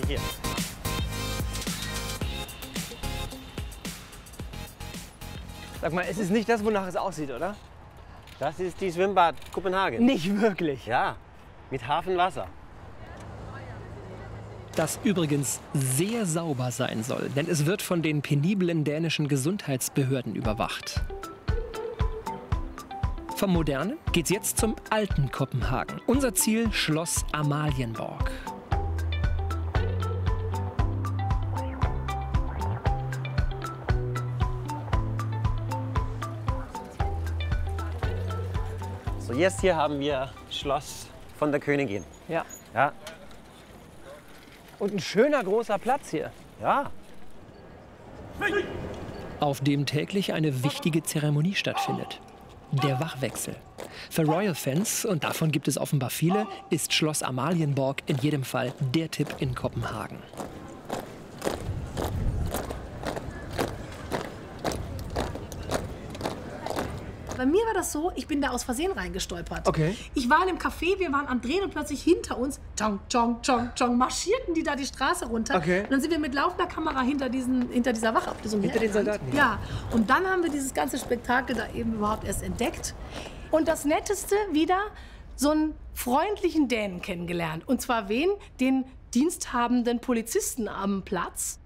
Hier.
Sag mal, es ist nicht das, wonach es aussieht, oder?
Das ist die Schwimmbad Kopenhagen.
Nicht wirklich?
Ja, mit Hafenwasser.
Das übrigens sehr sauber sein soll, denn es wird von den peniblen dänischen Gesundheitsbehörden überwacht. Vom Modernen geht's jetzt zum alten Kopenhagen. Unser Ziel Schloss Amalienborg.
So, jetzt hier haben wir Schloss von der Königin.
Ja.
Ja.
Und ein schöner großer Platz hier.
Ja.
Auf dem täglich eine wichtige Zeremonie stattfindet. Der Wachwechsel. Für Royal-Fans, und davon gibt es offenbar viele, ist Schloss Amalienborg in jedem Fall der Tipp in Kopenhagen.
Bei mir war das so, ich bin da aus Versehen reingestolpert.
Okay.
Ich war in einem Café, wir waren am Drehen und plötzlich hinter uns, tschong, tschong, tschong, tschong, marschierten die da die Straße runter.
Okay.
Und dann sind wir mit laufender Kamera hinter dieser Wachablösung
hinter den Soldaten.
Ja. Und dann haben wir dieses ganze Spektakel da eben überhaupt erst entdeckt. Und das Netteste wieder, so einen freundlichen Dänen kennengelernt. Und zwar wen? Den diensthabenden Polizisten am Platz.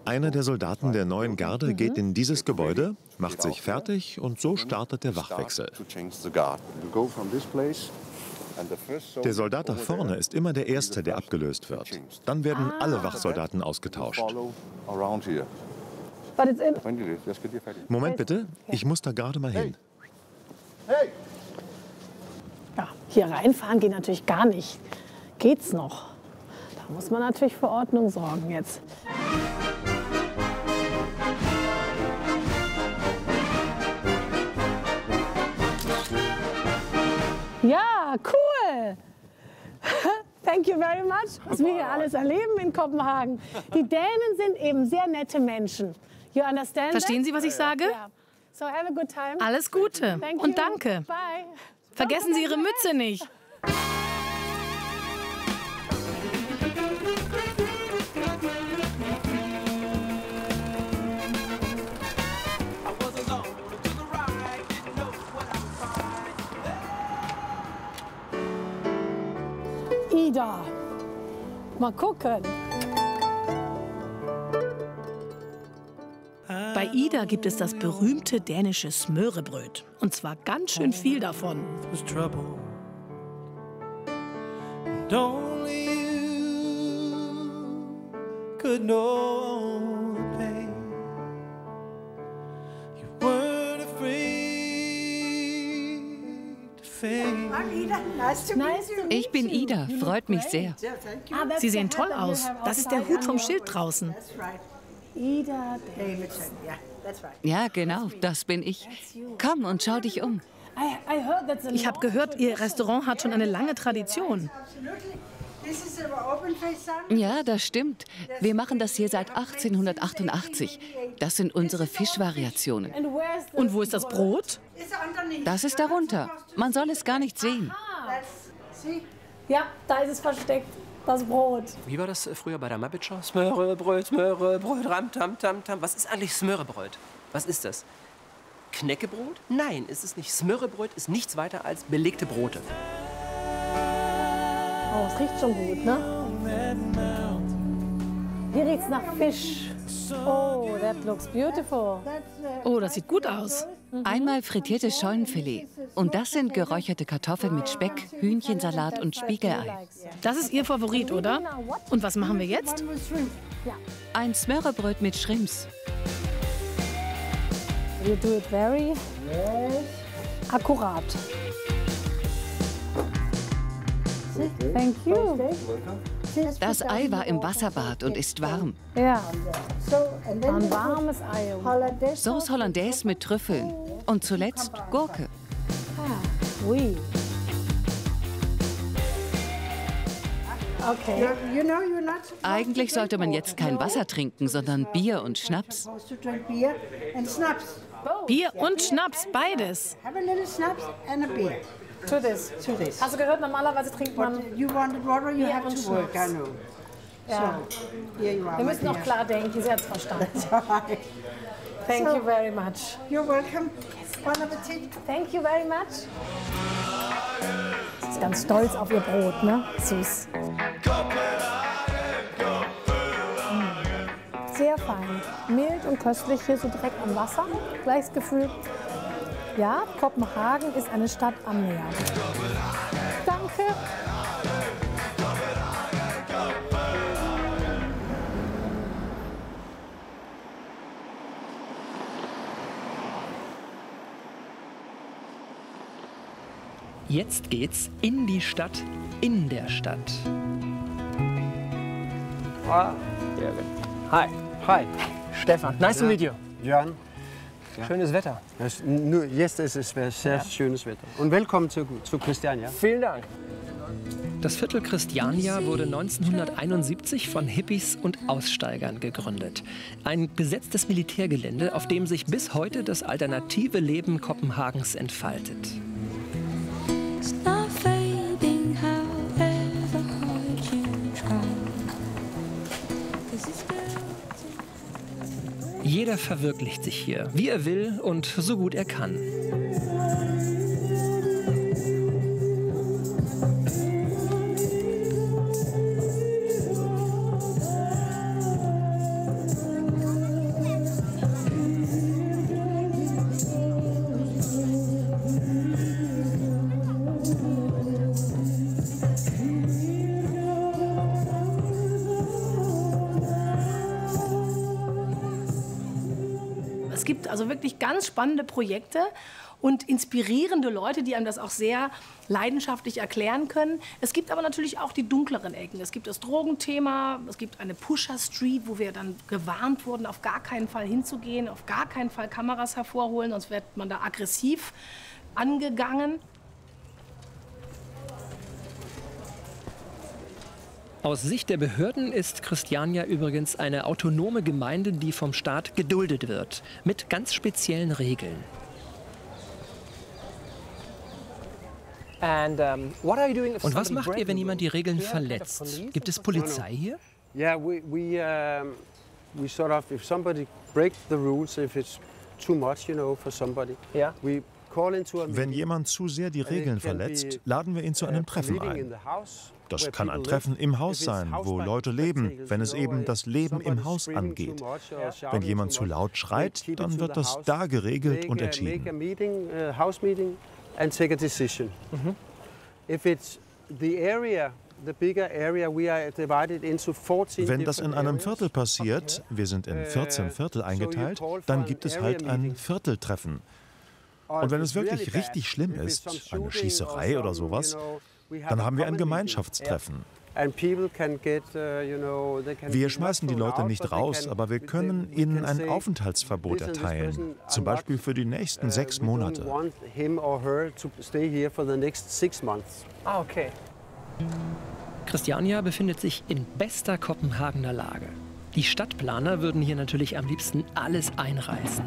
Einer der Soldaten der neuen Garde geht in dieses Gebäude, macht sich fertig und so startet der Wachwechsel. Der Soldat da vorne ist immer der Erste, der abgelöst wird. Dann werden alle Wachsoldaten ausgetauscht. Moment bitte, ich muss da gerade mal hin.
Ja, hier reinfahren geht natürlich gar nicht. Geht's noch? Da muss man natürlich für Ordnung sorgen jetzt. Ja, cool! Thank you very much, was wir hier alles erleben in Kopenhagen. Die Dänen sind eben sehr nette Menschen. You understand?
Verstehen Sie, was ich sage?
So have a good time.
Alles Gute und danke.
Bye.
Vergessen Sie Ihre Mütze nicht.
Ida. Mal gucken.
Bei Ida gibt es das berühmte dänische Smørrebrød. Und zwar ganz schön viel davon.
Ich bin Ida, freut mich sehr.
Sie sehen toll aus. Das ist der Hut vom Schild draußen.
Ja, genau, das bin ich. Komm und schau dich um.
Ich habe gehört, Ihr Restaurant hat schon eine lange Tradition.
Ja, das stimmt. Wir machen das hier seit 1888. Das sind unsere Fischvariationen.
Und wo ist das Brot?
Das ist darunter. Man soll es gar nicht sehen.
Ja, da ist es versteckt, das Brot.
Wie war das früher bei der Muppet Show? Smørrebrød, ram, tam, tam, tam. Was ist eigentlich Smørrebrød? Was ist das? Knäckebrot? Nein, ist es nicht. Smørrebrød ist nichts weiter als belegte Brote.
Oh, es riecht schon gut, ne? Hier riecht's nach Fisch. Oh, that looks beautiful.
Oh, das sieht gut aus.
Einmal frittiertes Scheunenfilet. Und das sind geräucherte Kartoffeln mit Speck, Hühnchensalat und Spiegelei.
Das ist Ihr Favorit, oder? Und was machen wir jetzt?
Ein Smørrebrød mit Shrimps.
You do it very akkurat. Thank you.
Das Ei war im Wasserbad und ist warm.
Ja, ein warmes Ei.
Sauce Hollandaise mit Trüffeln. Und zuletzt Gurke.
Oui. Okay.
Eigentlich sollte man jetzt kein Wasser trinken, sondern Bier und Schnaps.
Bier und Schnaps, beides.
To this. Hast du gehört, normalerweise trinkt man...
You wanted water, you have to work, I know.
Ja.
So, here you are.
Wir müssen noch klar denken, sie hat es verstanden. Thank you very much.
You're welcome. Bon appetit.
Thank you very much. Sie ist ganz stolz auf ihr Brot, ne? Süß. Sehr fein. Mild und köstlich, hier so direkt am Wasser. Gleiches Gefühl. Ja, Kopenhagen ist eine Stadt am Meer. Danke.
Jetzt geht's in die Stadt, in der Stadt. Hi. Hi. Stefan. Nice to meet you.
Jörn.
Schönes Wetter.
Jetzt ist es sehr schönes Wetter. Und willkommen zu Christiania.
Vielen Dank. Das Viertel Christiania wurde 1971 von Hippies und Aussteigern gegründet. Ein besetztes Militärgelände, auf dem sich bis heute das alternative Leben Kopenhagens entfaltet. Jeder verwirklicht sich hier, wie er will und so gut er kann.
Also wirklich ganz spannende Projekte und inspirierende Leute, die einem das auch sehr leidenschaftlich erklären können. Es gibt aber natürlich auch die dunkleren Ecken. Es gibt das Drogenthema, es gibt eine Pusher Street, wo wir dann gewarnt wurden, auf gar keinen Fall hinzugehen, auf gar keinen Fall Kameras hervorholen, sonst wird man da aggressiv angegangen.
Aus Sicht der Behörden ist Christiania übrigens eine autonome Gemeinde, die vom Staat geduldet wird, mit ganz speziellen Regeln. Und was macht ihr, wenn jemand die Regeln verletzt? Gibt es Polizei hier?
Yeah, we sort of, if somebody breaks the rules, if it's too much, you know, for somebody, we call into a meeting.
Wenn jemand zu sehr die Regeln verletzt, laden wir ihn zu einem Treffen ein. Das kann ein Treffen im Haus sein, wo Leute leben, wenn es eben das Leben im Haus angeht. Wenn jemand zu laut schreit, dann wird das da geregelt und entschieden.
And take a decision. If it's the area, the bigger area, we are divided into 14.
Wenn das in einem Viertel passiert, wir sind in 14 Viertel eingeteilt, dann gibt es halt ein Vierteltreffen. Und wenn es wirklich richtig schlimm ist, eine Schießerei oder sowas, dann haben wir ein Gemeinschaftstreffen. Wir schmeißen die Leute nicht raus, aber wir können ihnen ein Aufenthaltsverbot erteilen, zum Beispiel für die nächsten 6 Monate.
Okay.
Christiania befindet sich in bester Kopenhagener Lage. Die Stadtplaner würden hier natürlich am liebsten alles einreißen.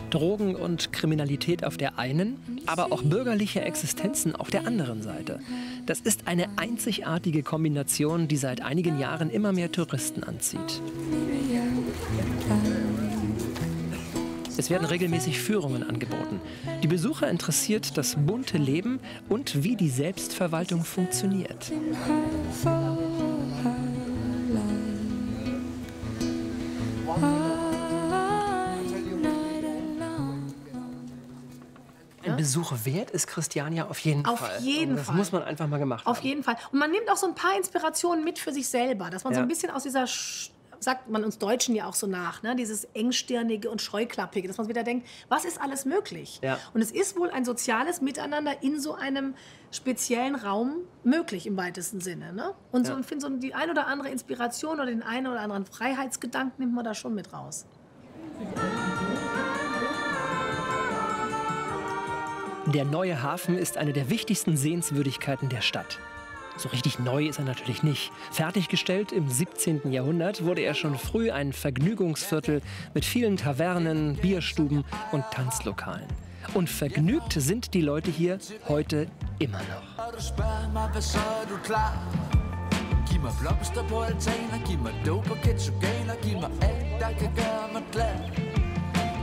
Drogen und Kriminalität auf der einen, aber auch bürgerliche Existenzen auf der anderen Seite. Das ist eine einzigartige Kombination, die seit einigen Jahren immer mehr Touristen anzieht. Es werden regelmäßig Führungen angeboten. Die Besucher interessiert das bunte Leben und wie die Selbstverwaltung funktioniert. Ein Besuch wert ist Christiania auf jeden Fall.
Auf jeden Fall.
Das muss man einfach mal gemacht haben.
Auf jeden Fall. Und man nimmt auch so ein paar Inspirationen mit für sich selber, dass man so ein bisschen aus dieser, sagt man uns Deutschen ja auch so nach, ne? Dieses engstirnige und scheuklappige, dass man wieder denkt, was ist alles möglich?
Ja.
Und es ist wohl ein soziales Miteinander in so einem speziellen Raum möglich im weitesten Sinne. Ne? Und so, ich finde, so die ein oder andere Inspiration oder den einen oder anderen Freiheitsgedanken nimmt man da schon mit raus.
Der neue Hafen ist eine der wichtigsten Sehenswürdigkeiten der Stadt. So richtig neu ist er natürlich nicht. Fertiggestellt im 17. Jahrhundert wurde er schon früh ein Vergnügungsviertel mit vielen Tavernen, Bierstuben und Tanzlokalen. Und vergnügt sind die Leute hier heute immer noch.
Giv mig blomster på altaner, giv mig dope og ketchuganer, giv mig alt, der kan gøre mig glad.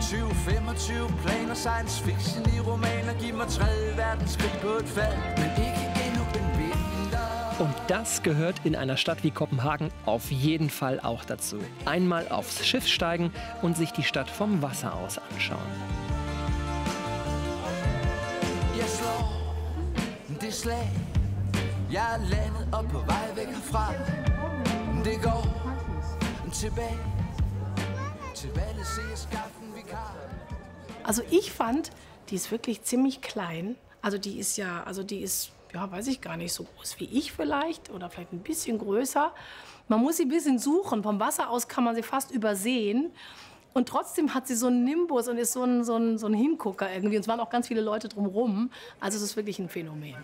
20-25 planer, science fiction i romaner, giv mig 3. verdenskrig på et fad, men ikke endnu en vinter.
Und das gehört in einer Stadt wie Kopenhagen auf jeden Fall auch dazu. Einmal aufs Schiff steigen und sich die Stadt vom Wasser aus anschauen.
Jeg slår det slag. Jeg er landet og på vej væk herfra. Det går tilbage. Til vandet se jeg skaffen vikar.
Also ich fand, die ist wirklich ziemlich klein. Also die ist, ja, weiß ich gar nicht, so groß wie ich vielleicht oder vielleicht ein bisschen größer. Man muss sie ein bisschen suchen. Vom Wasser aus kann man sie fast übersehen. Und trotzdem hat sie so einen Nimbus und ist so ein Hingucker irgendwie. Und es waren auch ganz viele Leute drumherum. Also es ist wirklich ein Phänomen.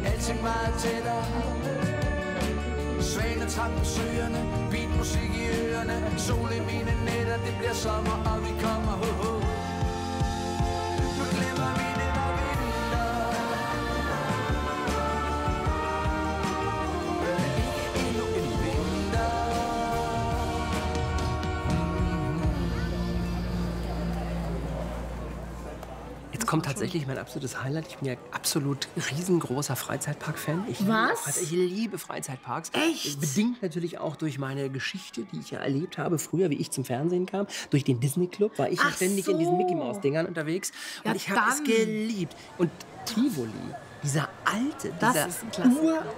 Alting meget tættere. Svanetrap på søerne, beatmusik i ørerne, sol i mine nætter, det bliver sommer, og vi kommer ho-ho. Nu glemmer vi det var vinter. Ikke endnu en vinter.
kommt tatsächlich mein absolutes Highlight. Ich bin ja absolut riesengroßer Freizeitpark-Fan. Ich liebe Freizeitparks.
Echt?
Bedingt natürlich auch durch meine Geschichte, die ich ja erlebt habe früher, wie ich zum Fernsehen kam. Durch den Disney-Club war ich ja ständig in diesen Mickey-Maus-Dingern unterwegs. Und ich habe es geliebt. Und Tivoli, dieser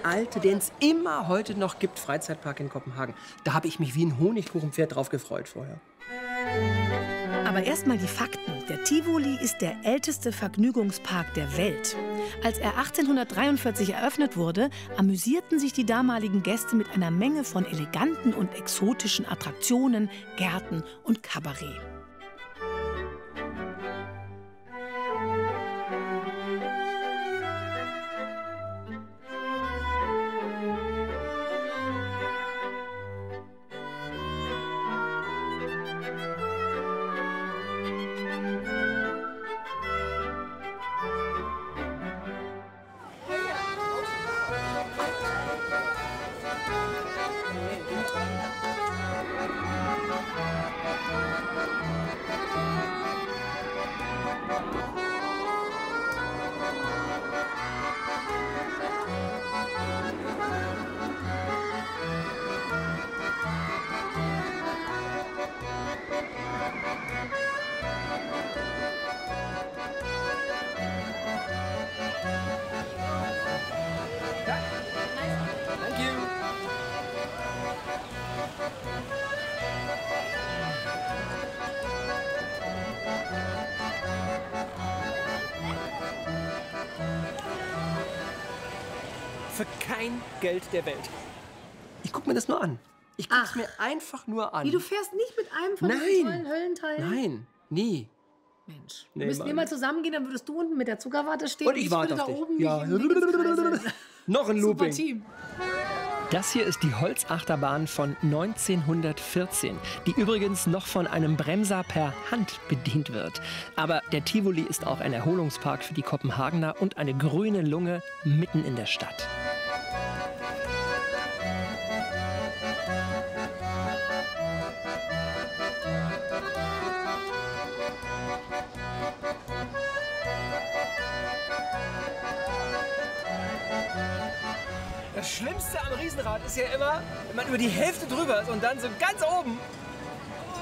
uralte, den es immer heute noch gibt, Freizeitpark in Kopenhagen. Da habe ich mich wie ein Honigkuchenpferd drauf gefreut vorher.
Aber erst mal die Fakten. Der Tivoli ist der älteste Vergnügungspark der Welt. Als er 1843 eröffnet wurde, amüsierten sich die damaligen Gäste mit einer Menge von eleganten und exotischen Attraktionen, Gärten und Kabarett.
Für kein Geld der Welt. Ich gucke mir das nur an. Ich gucke es mir einfach nur an.
Wie, du fährst nicht mit einem von diesen tollen Höllenteilen?
Nein, nie.
Mensch, wir müssten wir mal zusammengehen, dann würdest du unten mit der Zuckerwatte stehen
und ich warte auf dich. Ja. Noch ein Looping.
Super Team.
Das hier ist die Holzachterbahn von 1914, die übrigens noch von einem Bremser per Hand bedient wird. Aber der Tivoli ist auch ein Erholungspark für die Kopenhagener und eine grüne Lunge mitten in der Stadt.
Das Schlimmste am Riesenrad ist ja immer, wenn man über die Hälfte drüber ist und dann so ganz oben.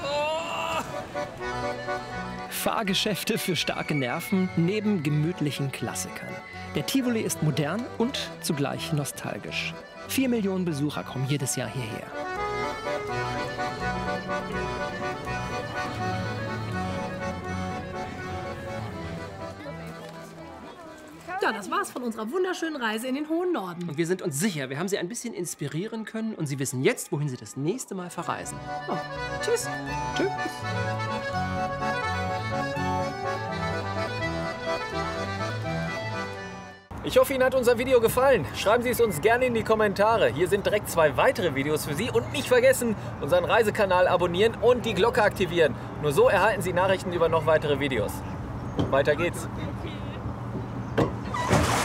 Oh.
Fahrgeschäfte für starke Nerven neben gemütlichen Klassikern. Der Tivoli ist modern und zugleich nostalgisch. 4 Millionen Besucher kommen jedes Jahr hierher.
Ja, das war's von unserer wunderschönen Reise in den hohen Norden.
Und wir sind uns sicher, wir haben Sie ein bisschen inspirieren können und Sie wissen jetzt, wohin Sie das nächste Mal verreisen.
Oh. Tschüss.
Tschüss.
Ich hoffe, Ihnen hat unser Video gefallen. Schreiben Sie es uns gerne in die Kommentare. Hier sind direkt 2 weitere Videos für Sie. Und nicht vergessen, unseren Reisekanal abonnieren und die Glocke aktivieren. Nur so erhalten Sie Nachrichten über noch weitere Videos. Weiter geht's.